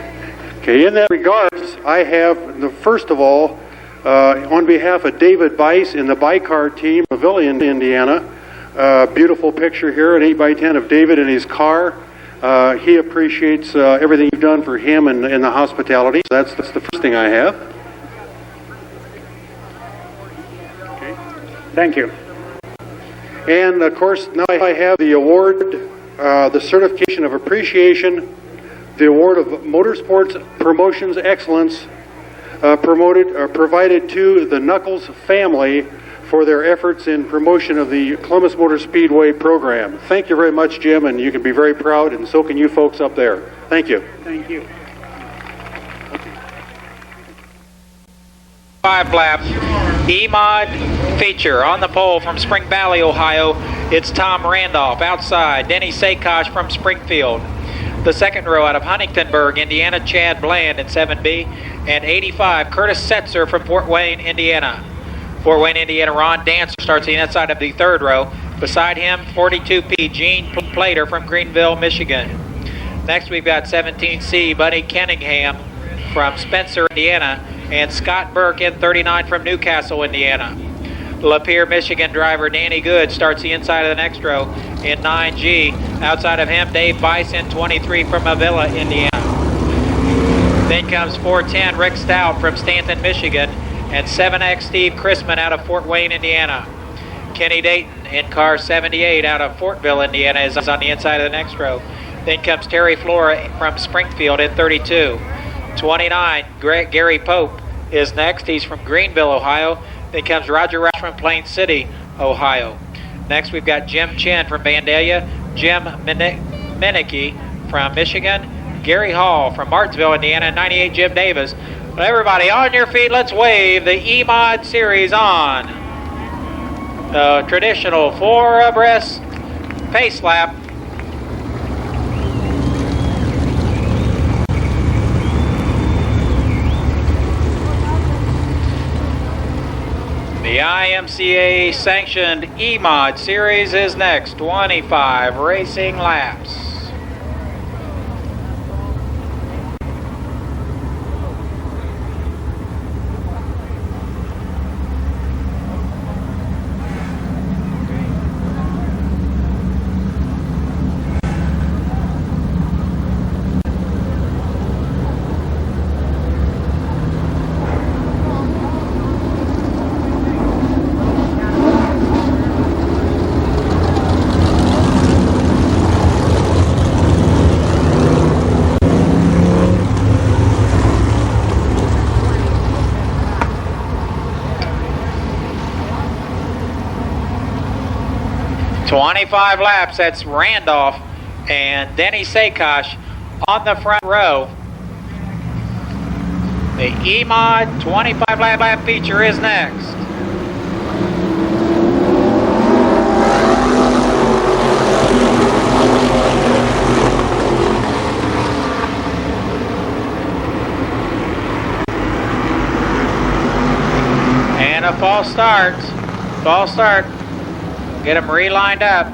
Speaker 4: in that regards, I have, first of all, on behalf of David Bice and the Bicar team of Villa, Indiana, beautiful picture here, an 8x10 of David in his car. He appreciates everything you've done for him and the hospitality. So that's the first thing I have. Okay.
Speaker 5: Thank you.
Speaker 4: And, of course, now I have the award, the certification of appreciation, the award of Motorsports Promotions Excellence provided to the Knuckles family for their efforts in promotion of the Columbus Motor Speedway program. Thank you very much, Jim, and you can be very proud, and so can you folks up there. Thank you.
Speaker 5: Thank you.
Speaker 1: 5-lap E-Mod feature on the pole from Spring Valley, Ohio. It's Tom Randolph. Outside, Denny Sakosh from Springfield. The second row out of Huntingtonburg, Indiana, Chad Bland in 7B. And 85, Curtis Setzer from Fort Wayne, Indiana. Fort Wayne, Indiana, Ron Dancer starts the inside of the third row. Beside him, 42P, Gene Plater from Greenville, Michigan. Next, we've got 17C, Buddy Kenningham from Spencer, Indiana. And Scott Burke in 39 from Newcastle, Indiana. Lapeer, Michigan driver Danny Good starts the inside of the next row in 9G. Outside of him, Dave Bice in 23 from Avila, Indiana. Then comes 410, Rick Stout from Stanton, Michigan. And 7X Steve Chrisman out of Fort Wayne, Indiana. Kenny Dayton in car 78 out of Fortville, Indiana, is on the inside of the next row. Then comes Terry Flora from Springfield in 32. 29, Gary Pope is next. He's from Greenville, Ohio. Then comes Roger Rouse from Plain City, Ohio. Next, we've got Jim Chin from Vandalia, Jim Minicki from Michigan, Gary Hall from Martinsville, Indiana, 98, Jim Davis. Well, everybody on your feet, let's wave the E-Mod Series on. The traditional 4 abreast pace lap. The IMCA sanctioned E-Mod Series is next, 25 racing laps. .25 laps, that's Randolph and Denny Sakosh on the front row. The E-Mod 25 lap feature is next. And a false start. False start. Get them relined up.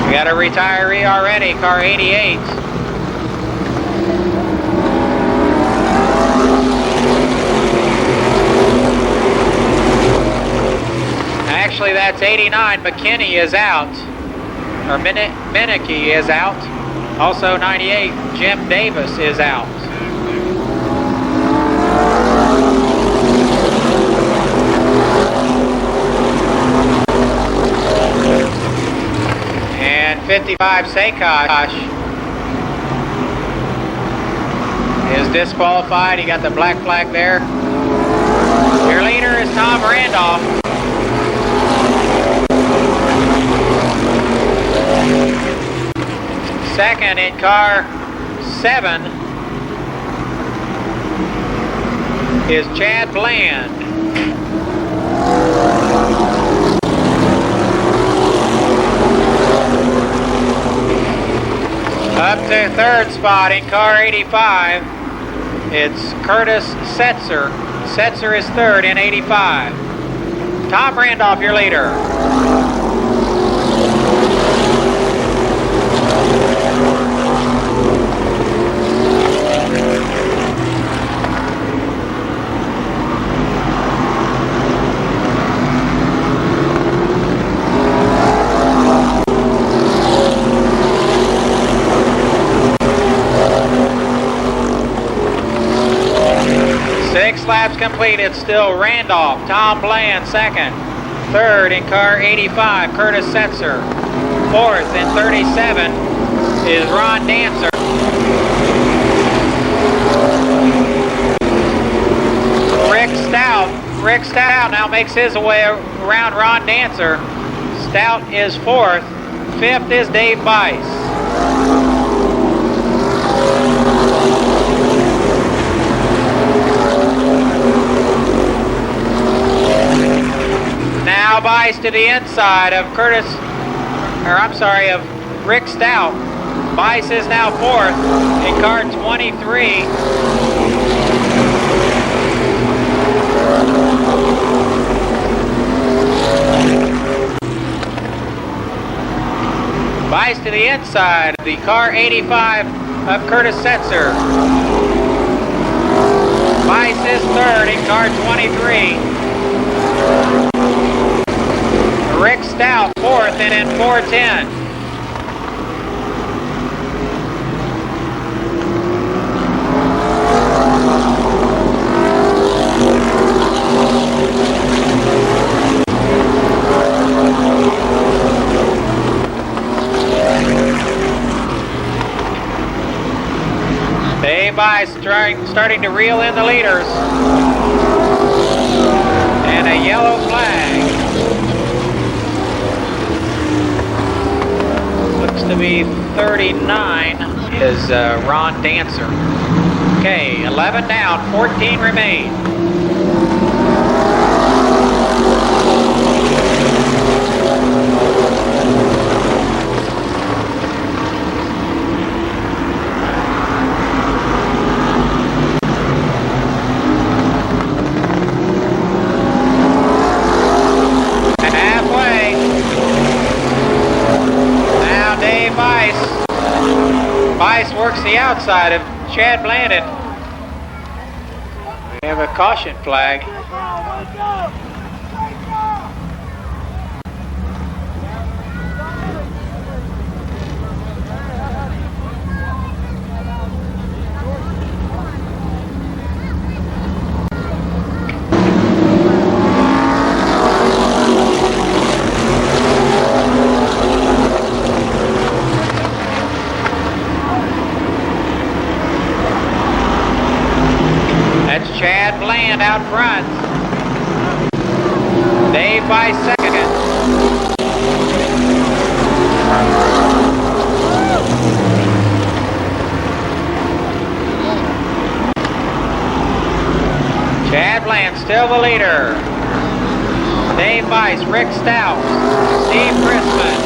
Speaker 1: We got a retiree already, car 88. Actually, that's 89. McKinney is out. Or Minicki is out. Also 98. Jim Davis is out. And 55 Sakosh is disqualified. He got the black flag there. Your leader is Tom Randolph. Second in car 7 is Chad Bland. Up to third spot in car 85, it's Curtis Setzer. Setzer is third in 85. Tom Randolph, your leader. Laps complete. It's still Randolph. Tom Bland second. Third in car 85, Curtis Setzer. Fourth in 37 is Ron Dancer. Rick Stout now makes his way around Ron Dancer. Stout is fourth. Fifth is Dave Bice. Now Bice to the inside of of Rick Stout. Bice is now fourth in car 23. Bice to the inside of the car 85 of Curtis Setzer. Vice is third in car 23. Rick Stout fourth and in 410. Dave Vice starting to reel in the leaders. And a yellow flag. Looks to be 39 is Ron Dancer. Okay, 11 down, 14 remain. Vice works the outside of Chad Blandon. We have a caution flag. Chad Bland out front. Dave Vice second. Chad Bland still the leader. Dave Vice, Rick Stout, Steve Christman.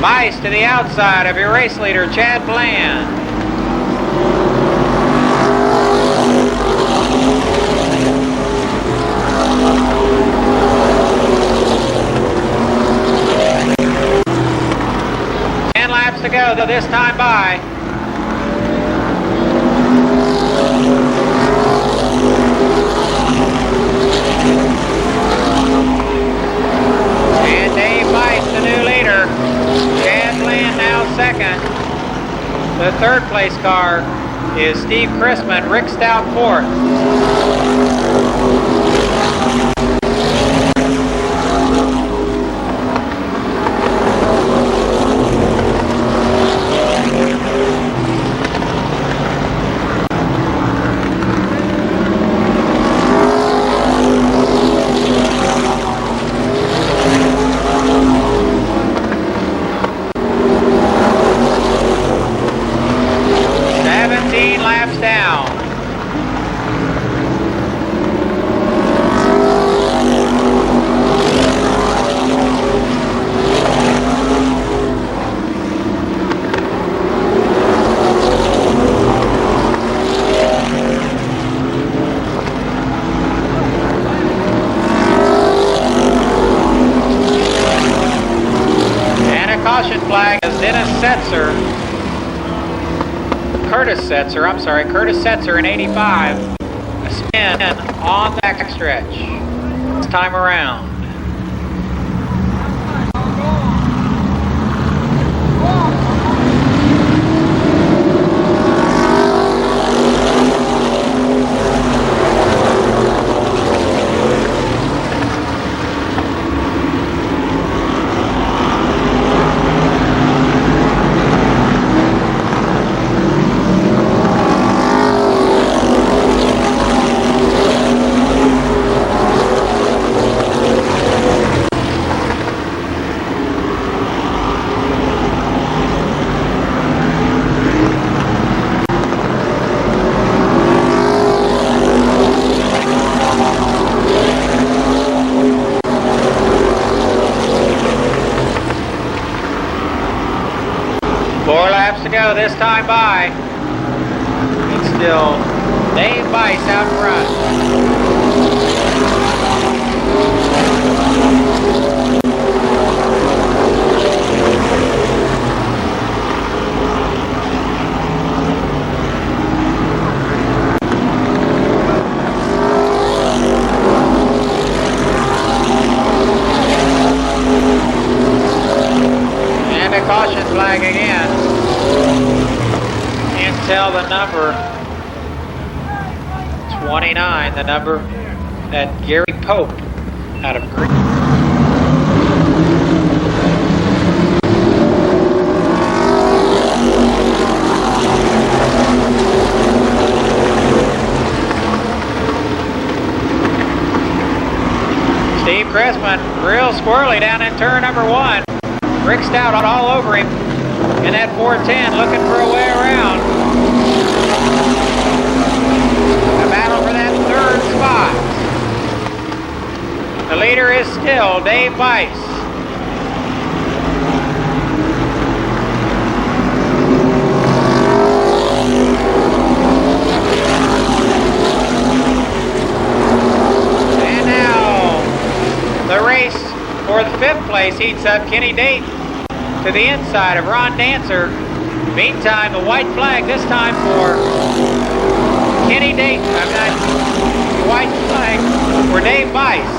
Speaker 1: Vice to the outside of your race leader, Chad Bland. Laps to go, though this time by. And Dave Vice, the new leader. Chad Bland now second. The third place car is Steve Christman, Rick Stout fourth. Laps down. And a caution flag is Dennis Setzer. Curtis Setzer in 85. A spin on the back stretch. This time around. To go this time by. It's still Dave Vice out front. the number 29, the number that Gary Pope out of Green. Steve Cressman, real squirrely down in turn number 1. Rick Stout all over him in that 410, looking for a way around. A battle for that third spot. The leader is still Dave Weiss. And now the race for the 5th place heats up. Kenny Date to the inside of Ron Dancer. Meantime, the white flag this time for Kenny Date. The white flag for Dave Weiss.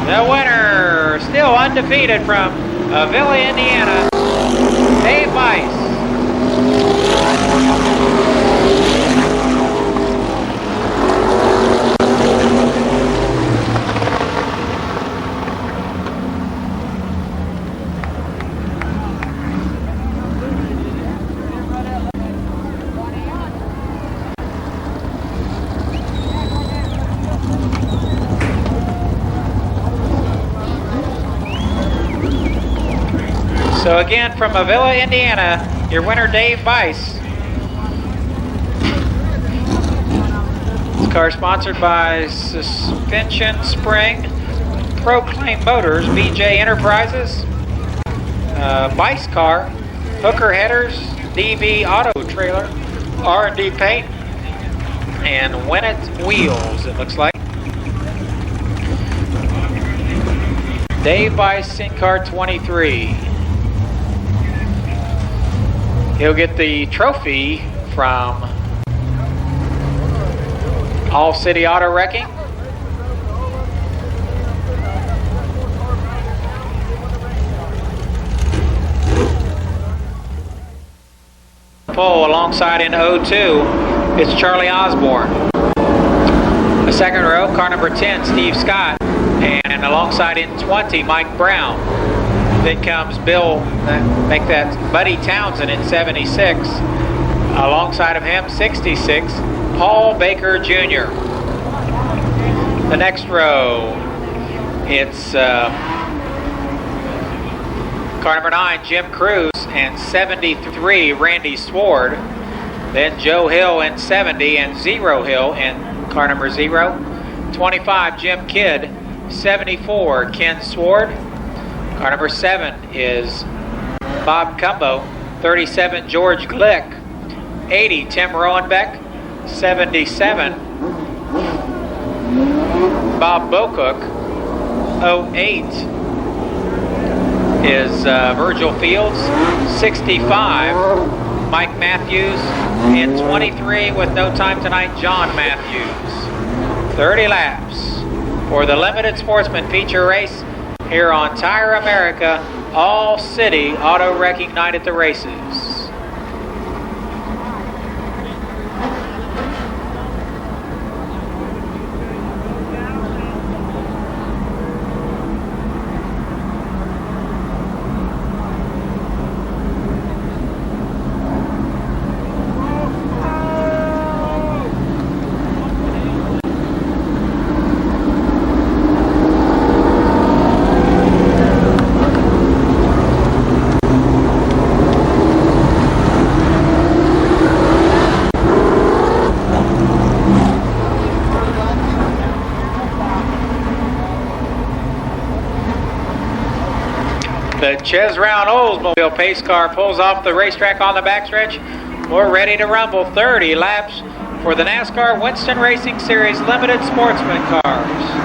Speaker 1: The winner, still undefeated from Villa, Indiana, Dave Weiss. So again, from Avila, Indiana, your winner, Dave Weiss. This car sponsored by Suspension Spring, Proclaim Motors, BJ Enterprises, Weiss Car, Hooker Headers, DV Auto Trailer, R&D Paint, and Winnett Wheels, it looks like. Dave Weiss in car 23. He'll get the trophy from All City Auto Wrecking. Pole alongside in 02, it's Charlie Osborne. The second row, car number 10, Steve Scott. And alongside in 20, Mike Brown. Then comes Bill, make that Buddy Townsend in 76. Alongside of him, 66, Paul Baker Jr. The next row, it's car number 9, Jim Cruz, and 73, Randy Sward. Then Joe Hill in 70, and Zero Hill in car number 0. 25, Jim Kidd. 74, Ken Sward. Car number 7 is Bob Cumbo. 37, George Glick. 80, Tim Rowenbeck. 77, Bob Bocook. 08 is Virgil Fields. 65, Mike Matthews. And 23, with no time tonight, John Matthews. 30 laps for the Limited Sportsman feature race here on Tire America, All City Auto Wrecking Night at the races. The Ches Round Oldsmobile pace car pulls off the racetrack on the backstretch. We're ready to rumble. 30 laps for the NASCAR Winston Racing Series Limited Sportsman cars.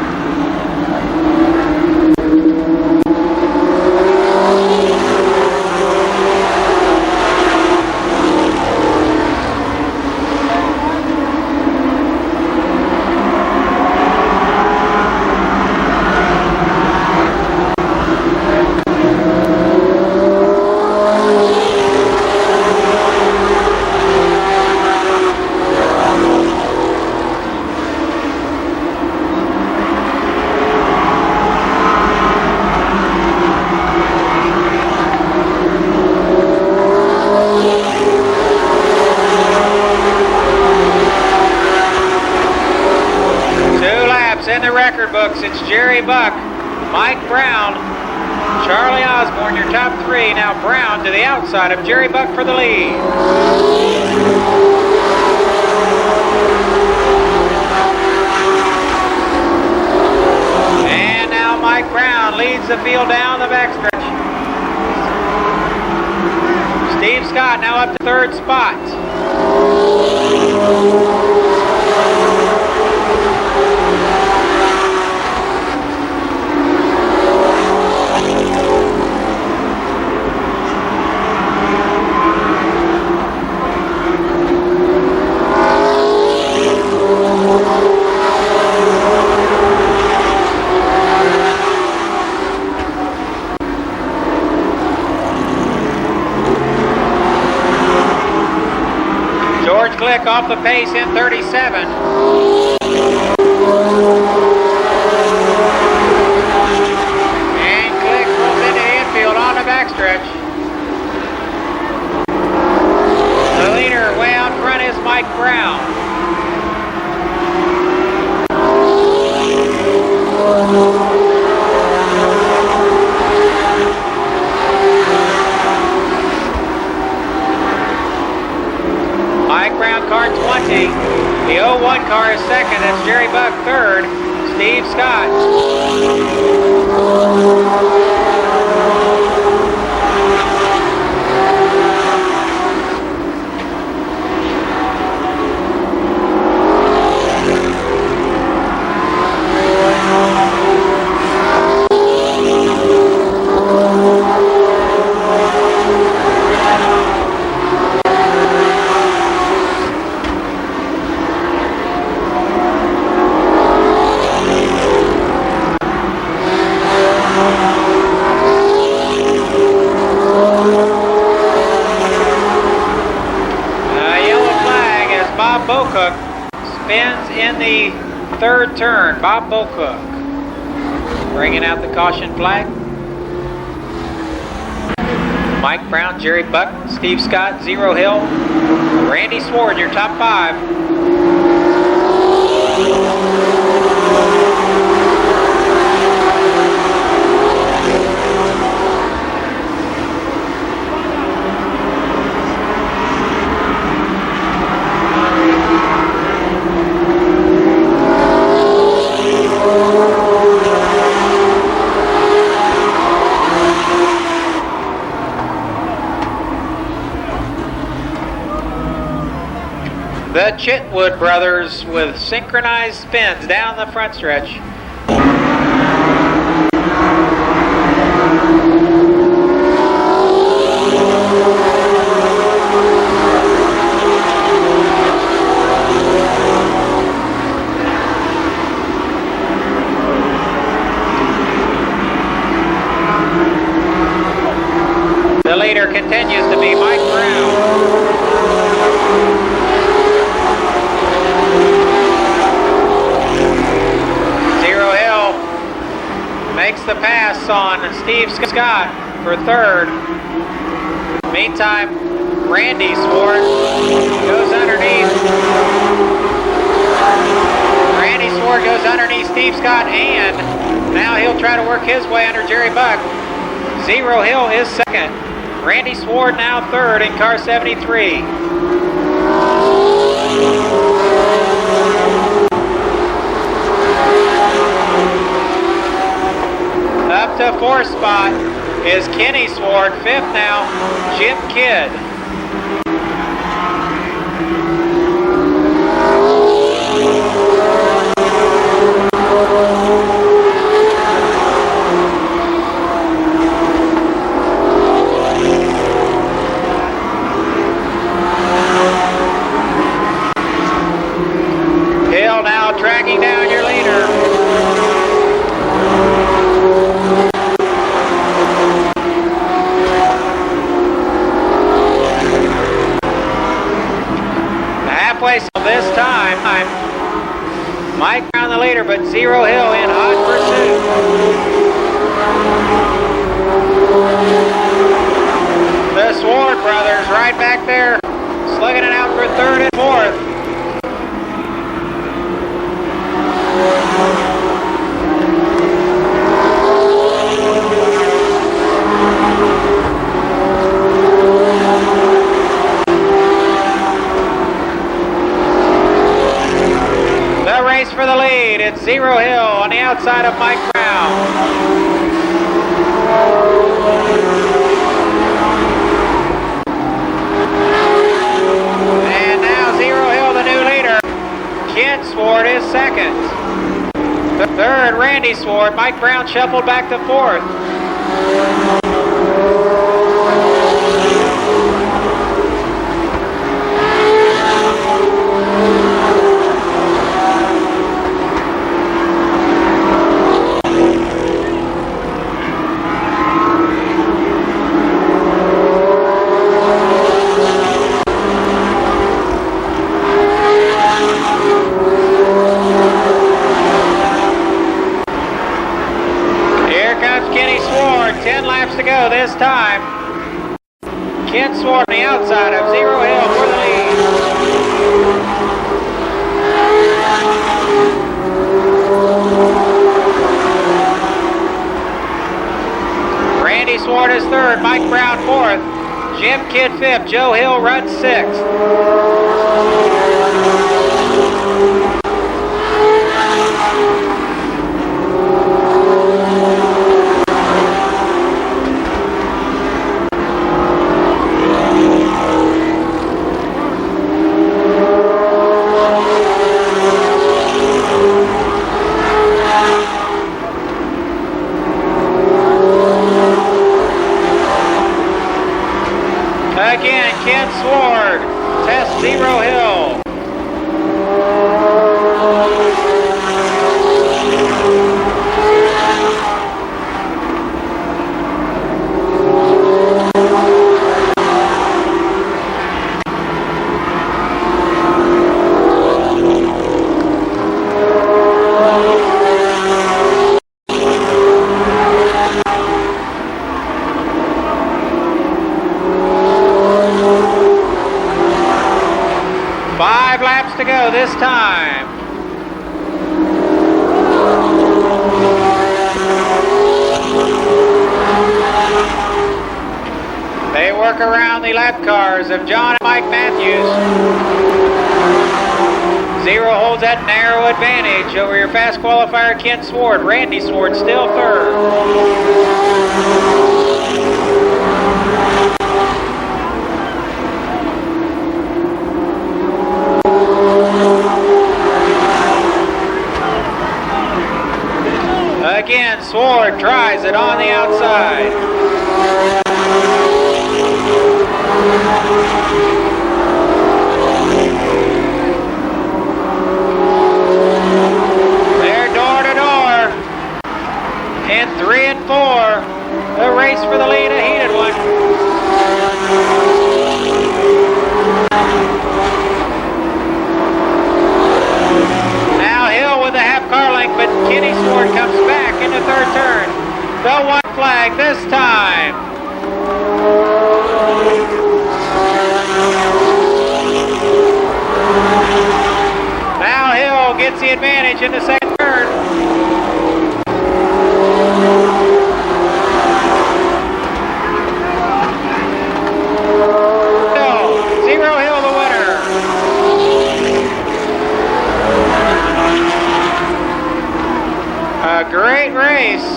Speaker 1: in the record books. It's Jerry Buck, Mike Brown, Charlie Osborne, your top three. Now Brown to the outside of Jerry Buck for the lead. And now Mike Brown leads the field down the backstretch. Steve Scott now up to third spot. Click off the pace in 37. And Click pulls into infield on the backstretch. The leader way out front is Mike Brown. Mike Brown, car 20. The 01 car is second. That's Jerry Buck third. Steve Scott. Bocook spins in the third turn. Bob Bocook bringing out the caution flag. Mike Brown, Jerry Buck, Steve Scott, Zero Hill, Randy Sward, your top five. The Chitwood brothers with synchronized spins down the front stretch. The leader continues to be Mike Brown. Makes the pass on Steve Scott for third. Meantime, Randy Sward goes underneath. Randy Sward goes underneath Steve Scott, and now he'll try to work his way under Jerry Buck. Zero Hill is second. Randy Sward now third in car 73. Up to fourth spot is Kenny Sward. Fifth now, Jim Kidd. Hill now tracking down your leader. So this time, Mike Brown the leader, but Zero Hill in hot pursuit. The Sward brothers right back there, slugging it out for third and fourth. it's Zero Hill on the outside of Mike Brown. And now Zero Hill, the new leader. Kent Sword is second. Third, Randy Sword. Mike Brown shuffled back to fourth. To go this time. Kent Sword on the outside of Zero Hill for the lead. Randy Sword is third, Mike Brown fourth, Jim Kidd fifth, Joe Hill runs sixth. Again, Kent Sword, test Zero Hill. To go this time. They work around the lap cars of John and Mike Matthews. Zero holds that narrow advantage over your fast qualifier Kent Sword. Randy Sword still third. Again, Sword tries it on the outside. They're door to door. In 3 and 4, the race for the lead, a heated one. With the half car length, but Kenny Sword comes back in the third turn. The white flag this time. Now Hill gets the advantage in the second turn. Zero Hill the winner. A great race.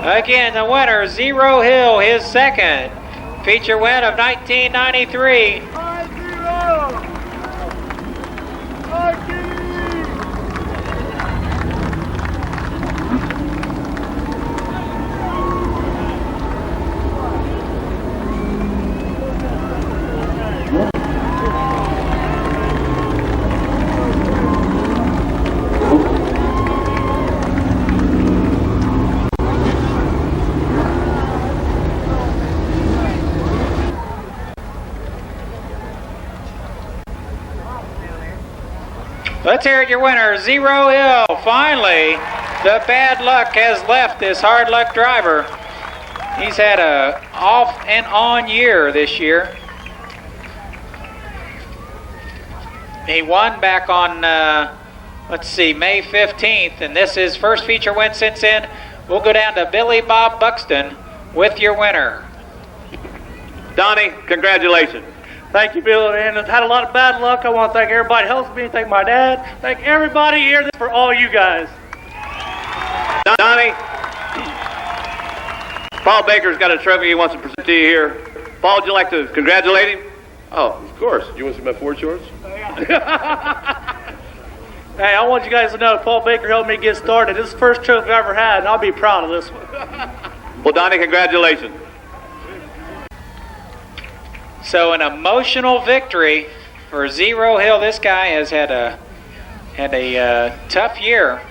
Speaker 1: Again, the winner, Zero Hill, his second feature win of 1993. Let's hear it, your winner, Zero Hill. Finally, the bad luck has left this hard luck driver. He's had a off and on year this year. He won back on, May 15th, and this is his first feature win since then. We'll go down to Billy Bob Buxton with your winner.
Speaker 6: Donnie, congratulations. Thank you, Bill. And I've had a lot of bad luck. I want to thank everybody who helps me. Thank my dad. Thank everybody here for all you guys.
Speaker 3: Donnie, Paul Baker's got a trophy he wants to present to you here. Paul, would you like to congratulate him?
Speaker 7: Oh, of course. You want to see my Ford shorts?
Speaker 6: Hey, I want you guys to know Paul Baker helped me get started. This is the first trophy I've ever had, and I'll be proud of this one.
Speaker 3: Well, Donnie, congratulations.
Speaker 1: So an emotional victory for Zero Hill. This guy has had a tough year.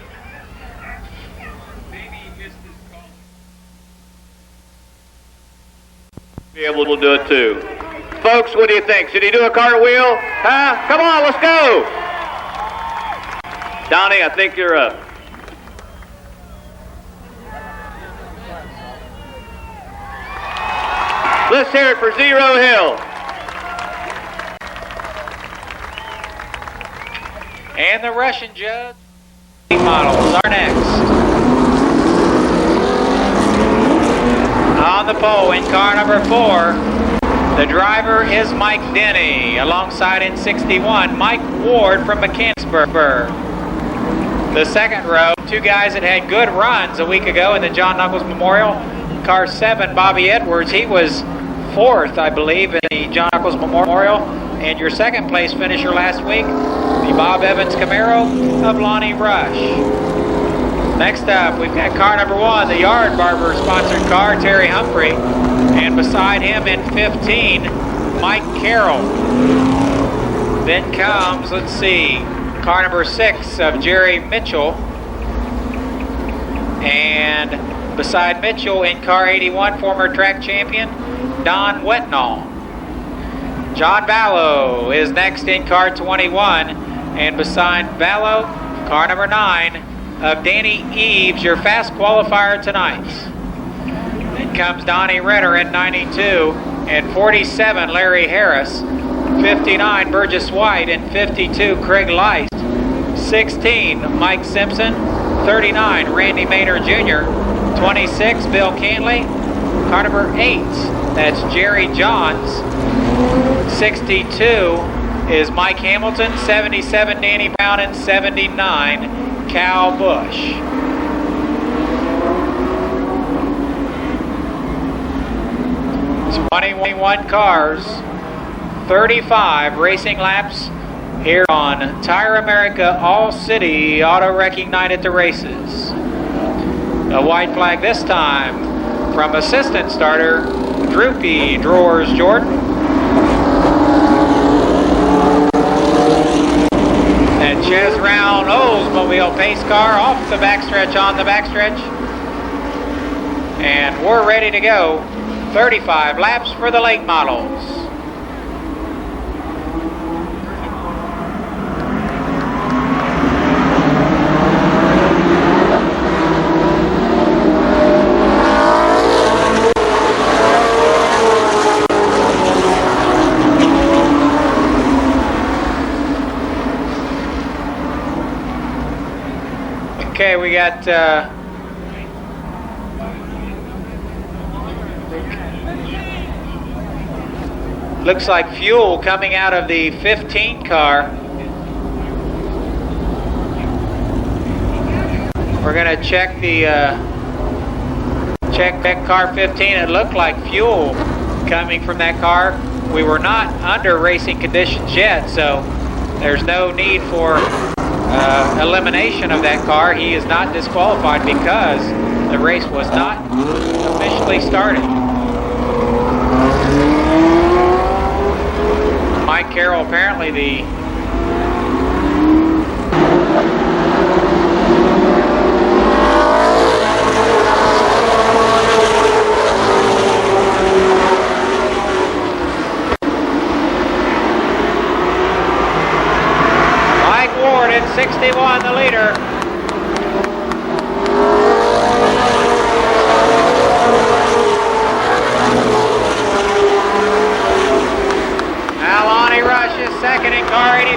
Speaker 3: Be able to do it too. Folks, what do you think? Should he do a cartwheel? Huh? Come on, let's go. Donnie, I think you're up. Let's hear it for Zero Hill.
Speaker 1: And the Russian judge models are next. On the pole in car number 4, the driver is Mike Denny. Alongside in 61, Mike Ward from Mechanicsburg. The second row, two guys that had good runs a week ago in the John Knuckles Memorial. Car 7, Bobby Edwards, he was 4th, I believe, in the John Knuckles Memorial. And your second place finisher last week, the Bob Evans Camaro of Lonnie Rush. Next up, we've got car number 1, the Yard Barber sponsored car, Terry Humphrey. And beside him in 15, Mike Carroll. Then comes, let's see, car number 6 of Jerry Mitchell. And beside Mitchell in car 81, former track champion, Don Wetnall. John Vallow is next in car 21. And beside Vallow, car number 9 of Danny Eves, your fast qualifier tonight. Then comes Donnie Renner in 92. And 47, Larry Harris. 59, Burgess White. And 52, Craig Leist. 16, Mike Simpson. 39, Randy Maynard Jr. 26, Bill Cantley. Car number 8, that's Jerry Johns. 62 is Mike Hamilton. 77, Danny Brown. And 79, Cal Bush. It's 21 cars, 35 racing laps here on Tire America All-City Auto Wrecking Night at the races. A white flag this time from assistant starter Droopy Drawers Jordan. And Ches Round Oldsmobile pace car off the backstretch on the backstretch. And we're ready to go. 35 laps for the late models. Okay, we got looks like fuel coming out of the 15 car. We're going to check the check that car 15. It looked like fuel coming from that car. We were not under racing conditions yet, so there's no need for elimination of that car. He is not disqualified because the race was not officially started. Mike Carroll, apparently the Mike Ward at 61, the leader. Rush is second in car 83.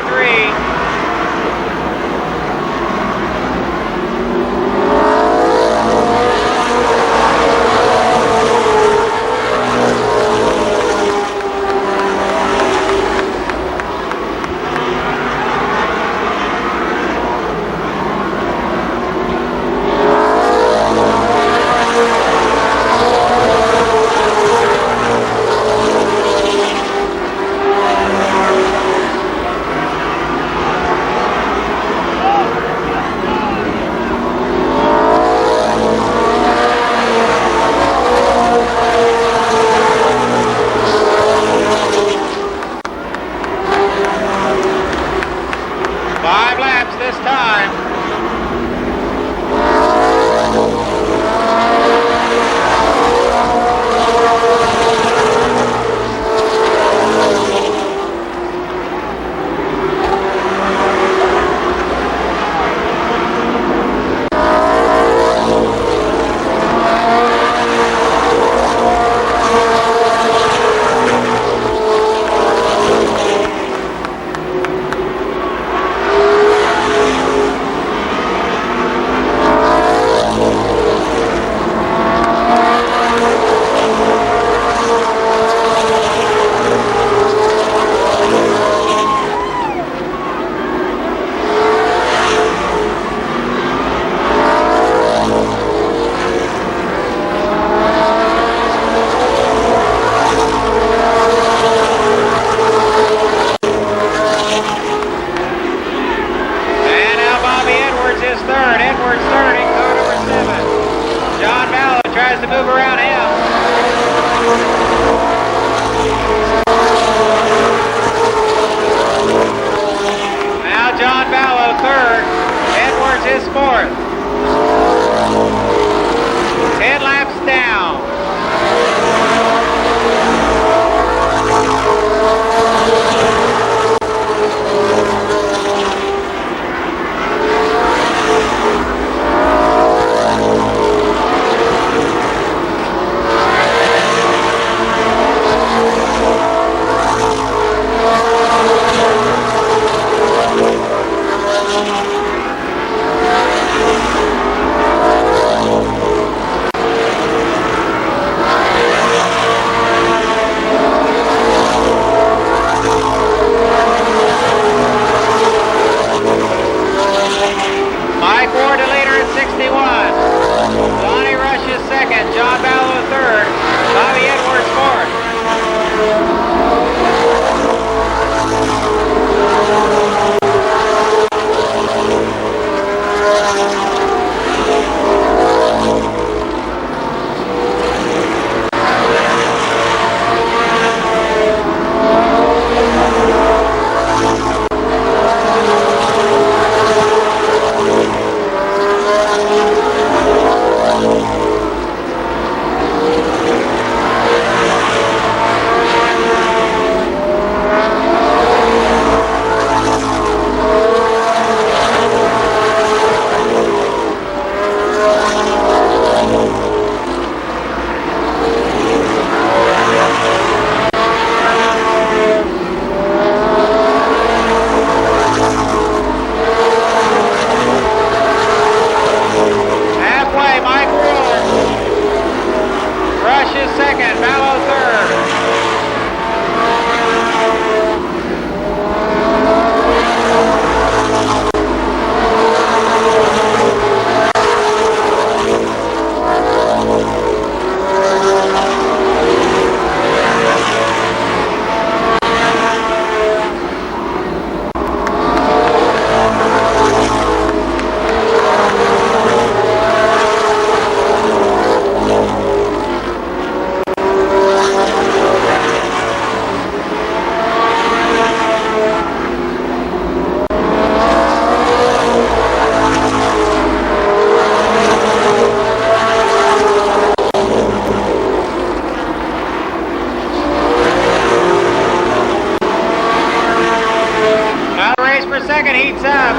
Speaker 1: second heats up.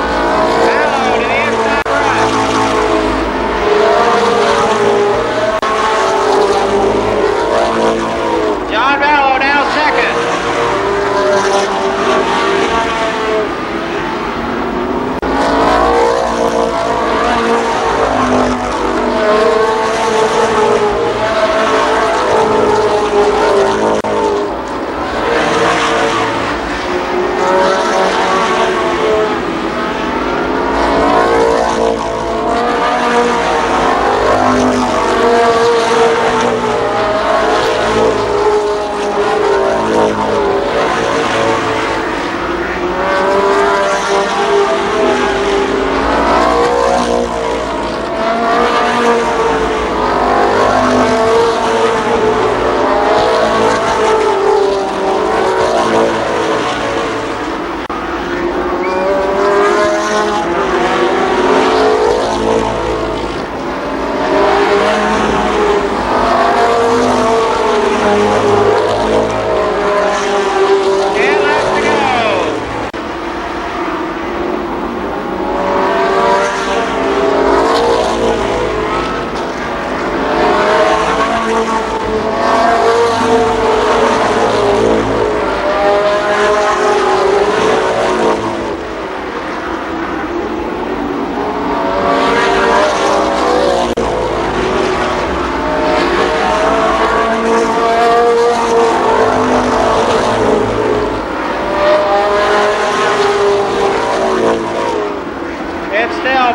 Speaker 1: Mallow to the inside rush. John Mallow now second.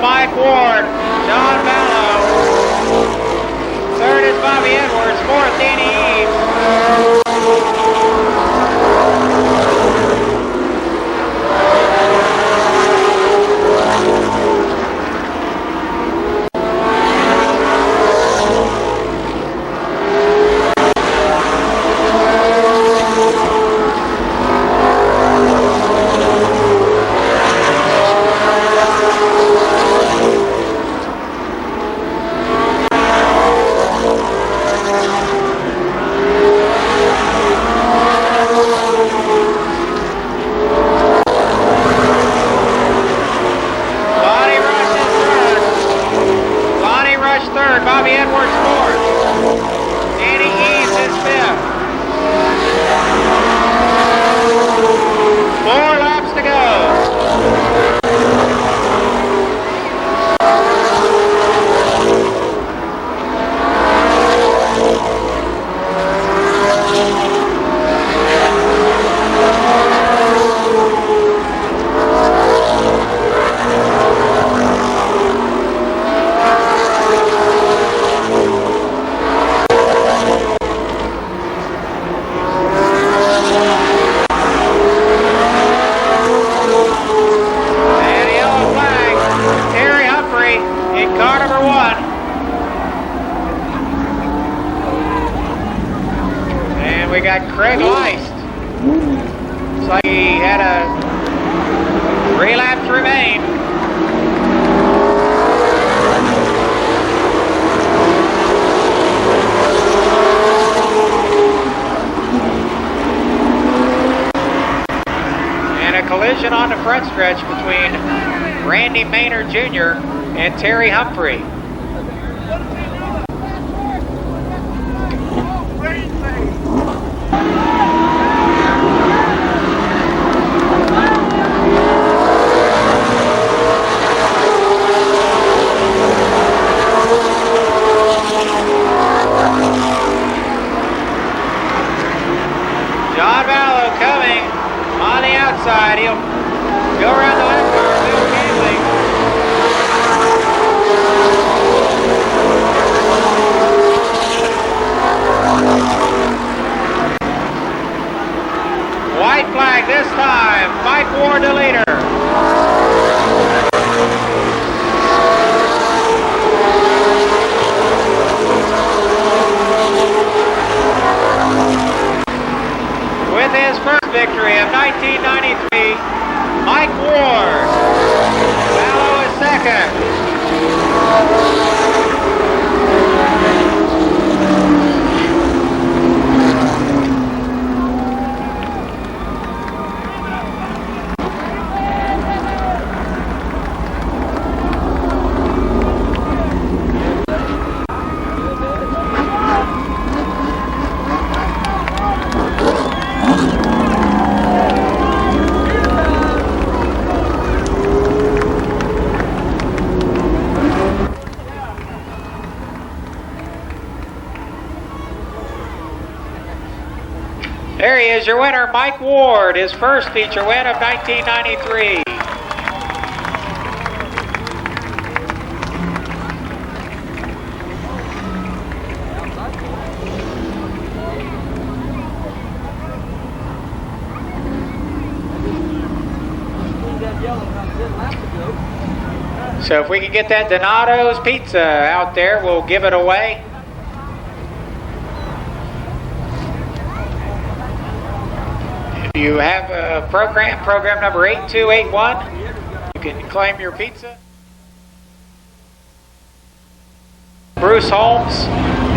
Speaker 1: Mike Ward, John Mallow. Third is Bobby Edwards. Fourth, Danny Eaves. Bobby Edwards fourth. Danny Eaves is fifth. 4 laps to go. Car number 1. And we got Craig Leist. Looks like he had a 3 laps remain. And a collision on the front stretch between Randy Maynard Jr. and Terry Humphrey. John Mallow coming on the outside. He'll go around the left car, Bill Gailey. White flag this time. Mike Ward the leader. With his first victory of 1993, Mike Ward. Mallow is second. There he is, your winner, Mike Ward, his first feature win of 1993. So if we can get that Donato's Pizza out there, we'll give it away. If you have a program number 8281, you can claim your pizza. Bruce Holmes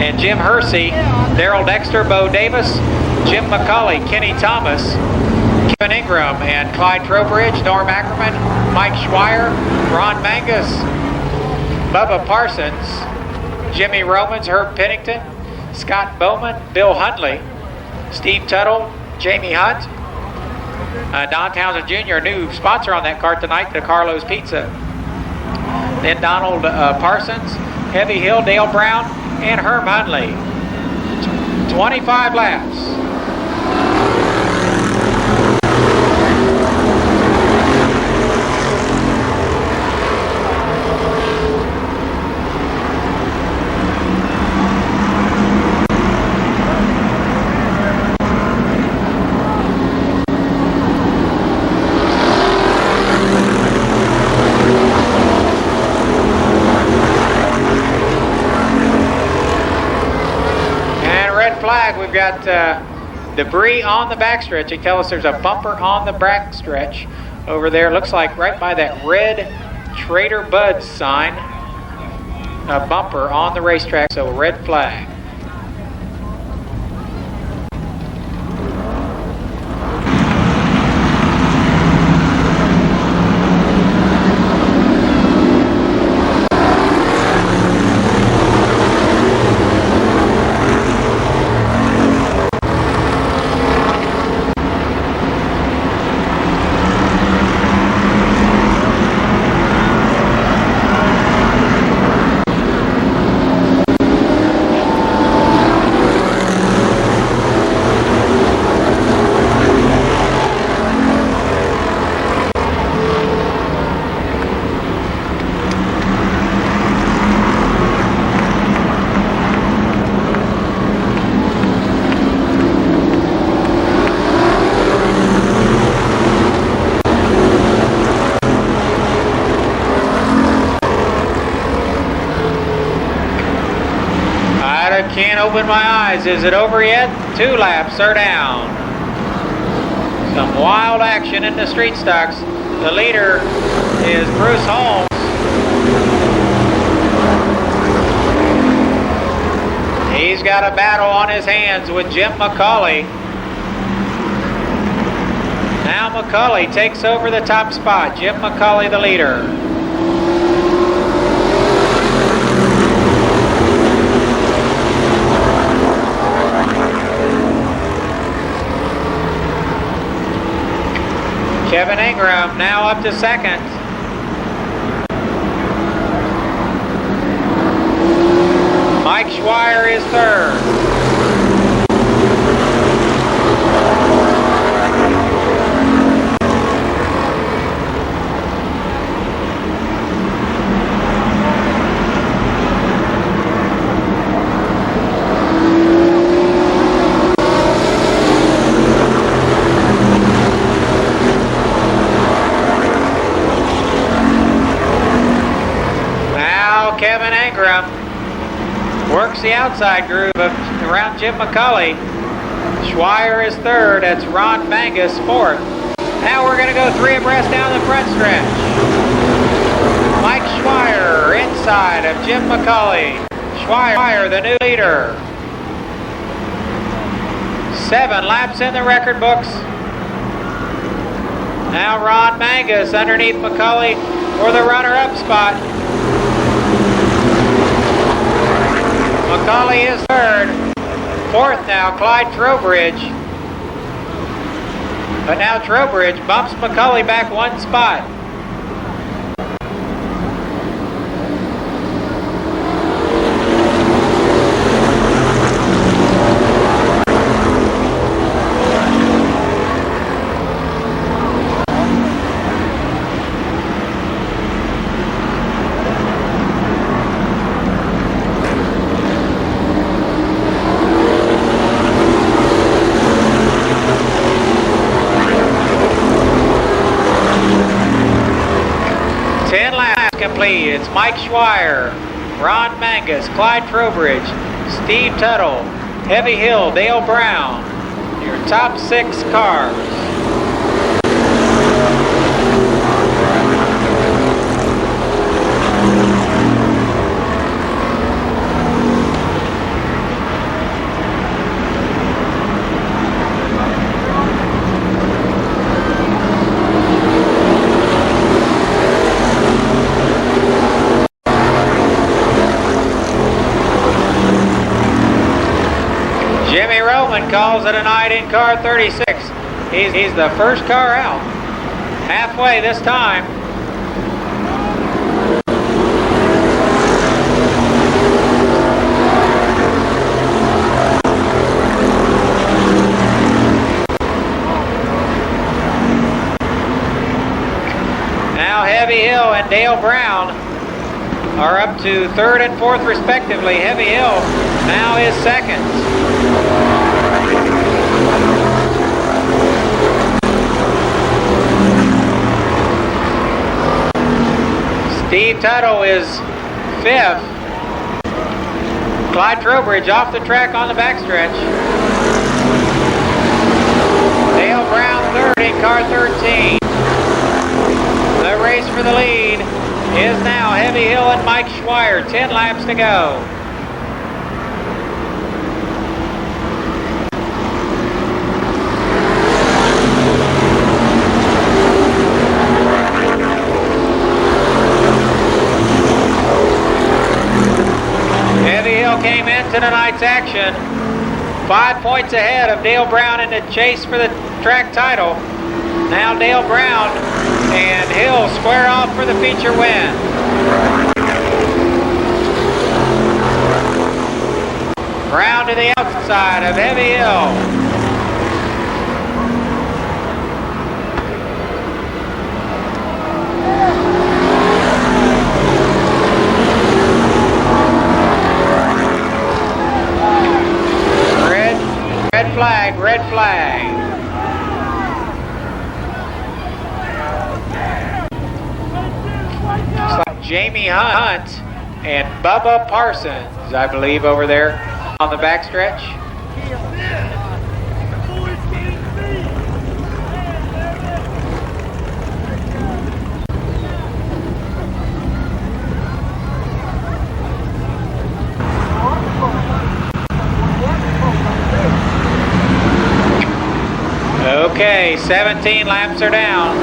Speaker 1: and Jim Hersey, Daryl Dexter, Bo Davis, Jim McCauley, Kenny Thomas, Kevin Ingram, and Clyde Trowbridge, Norm Ackerman, Mike Schweier, Ron Mangus, Bubba Parsons, Jimmy Romans, Herb Pennington, Scott Bowman, Bill Huntley, Steve Tuttle, Jamie Hunt, Don Townsend Jr., new sponsor on that cart tonight, the Carlos Pizza. Then Donald Parsons, Heavy Hill, Dale Brown, and Herb Huntley. 25 laps. Flag, we've got debris on the backstretch. They tell us there's a bumper on the backstretch over there. It looks like right by that red Trader Bud's sign. A bumper on the racetrack, so red flag. Can't open my eyes. Is it over yet? 2 laps are down. Some wild action in the street stocks. The leader is Bruce Holmes. He's got a battle on his hands with Jim McCauley. Now McCauley takes over the top spot. Jim McCauley the leader. Kevin Ingram now up to second. Mike Schweier is third. Kevin Ingram works the outside groove around Jim McCauley. Schweier is third. That's Ron Mangus fourth. Now we're going to go 3 abreast down the front stretch. Mike Schweier inside of Jim McCauley. Schweier, the new leader. 7 laps in the record books. Now Ron Mangus underneath McCauley for the runner-up spot. McCauley is third. Fourth now, Clyde Trowbridge. But now Trowbridge bumps McCauley back 1 spot. complete. It's Mike Schweier, Ron Mangus, Clyde Trowbridge, Steve Tuttle, Heavy Hill, Dale Brown. Your top 6 cars. Jimmy Roman calls it a night in car 36. He's the first car out. Halfway this time. Now Heavy Hill and Dale Brown are up to 3rd and 4th respectively. Heavy Hill now is 2nd. Steve Tuttle is 5th. Clyde Trowbridge off the track on the backstretch. Dale Brown 3rd in car 13. The race for the lead is now Heavy Hill and Mike Schweier. 10 laps to go. Heavy Hill came into tonight's action 5 points ahead of Dale Brown in the chase for the track title. Now Dale Brown and Hill square off for the feature win. Brown to the outside of Heavy Hill. Red flag, red flag. Looks like Jamie Hunt and Bubba Parsons, I believe, over there on the backstretch. Okay, 17 laps are down.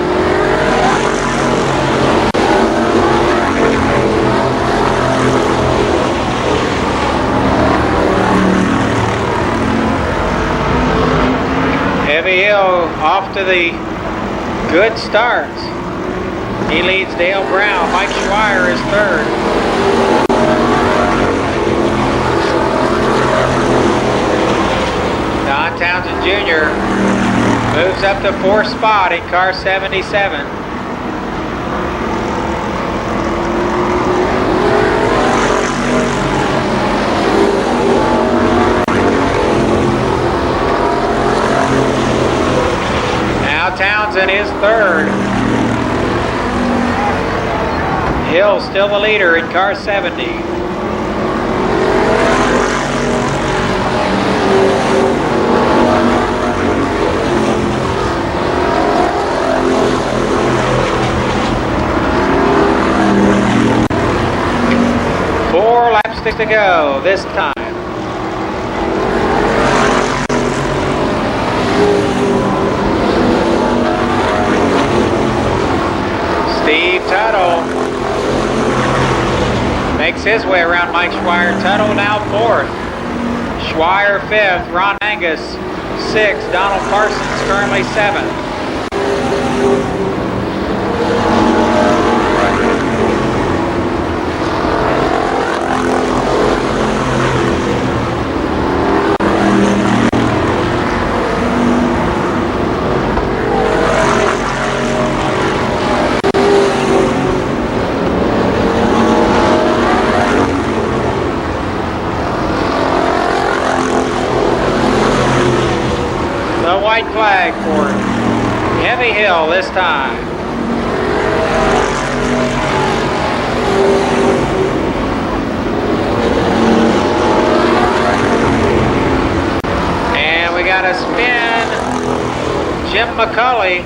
Speaker 1: Heavy Hill off to the good start. He leads Dale Brown. Mike Schweier is 3rd. Don Townsend Jr. moves up to 4th spot in car 77. Now Townsend is 3rd. Hill still the leader in car 70. To go this time. Steve Tuttle makes his way around Mike Schweier. Tuttle now 4th. Schweier 5th. Ron Angus 6th. Donald Parsons currently 7th. White flag for Heavy Hill this time. got a spin. Jim McCulley.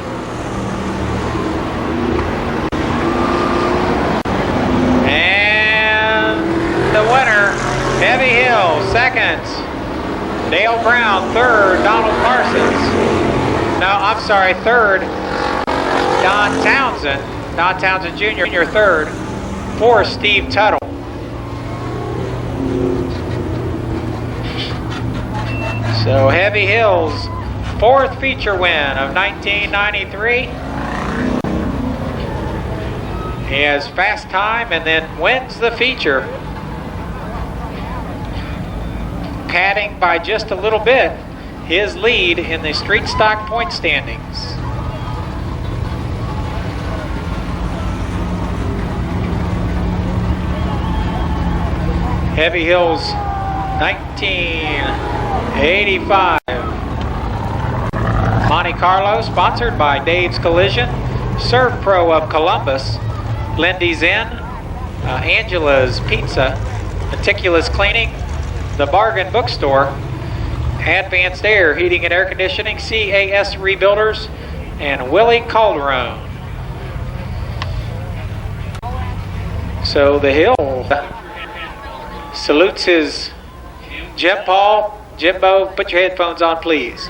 Speaker 1: And the winner, Heavy Hill, second. Dale Brown, third. Donald Parsons. No, I'm sorry, third. Don Townsend. Don Townsend Jr., third. Fourth, Steve Tuttle. So Heavy Hill's fourth feature win of 1993. He has fast time and then wins the feature. Padding by just a little bit his lead in the street stock point standings. Heavy Hills 1985 Monte Carlo, sponsored by Dave's Collision, Serve Pro of Columbus, Lindy's Inn, Angela's Pizza, Meticulous Cleaning, The Bargain Bookstore, Advanced Air Heating and Air Conditioning, CAS Rebuilders, and Willie Calderon. So the Hill salutes his Jim Paul. Jimbo, put your headphones on, please.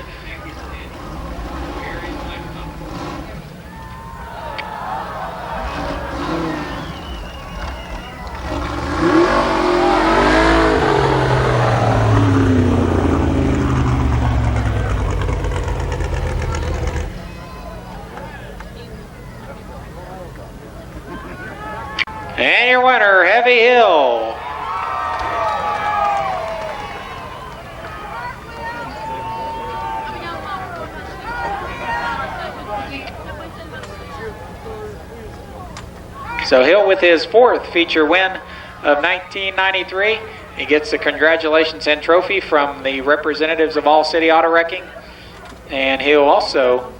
Speaker 1: And your winner, Heavy Hill. So Hill with his fourth feature win of 1993. He gets the congratulations and trophy from the representatives of All City Auto Wrecking. And he'll also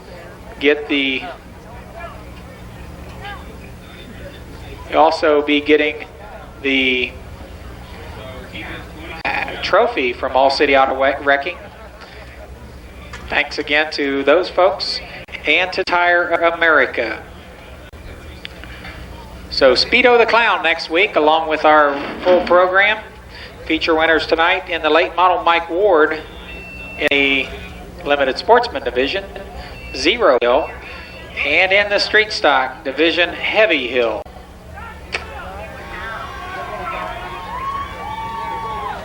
Speaker 1: get the He'll also be getting the trophy from All City Auto Wrecking. Thanks again to those folks and to Tire America. So Speedo the Clown next week, along with our full program. Feature winners tonight in the late model Mike Ward in the Limited Sportsman Division, Zero Hill, and in the Street Stock Division, Heavy Hill.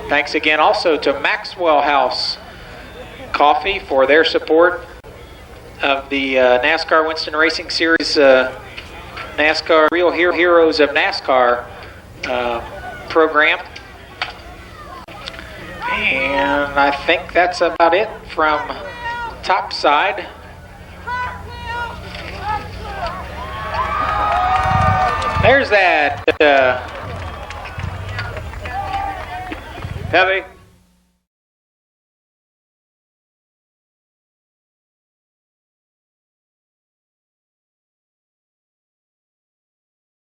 Speaker 1: Thanks again also to Maxwell House Coffee for their support of the NASCAR Winston Racing Series NASCAR Real Heroes of NASCAR program. And I think that's about it from topside. There's that
Speaker 3: Heavy.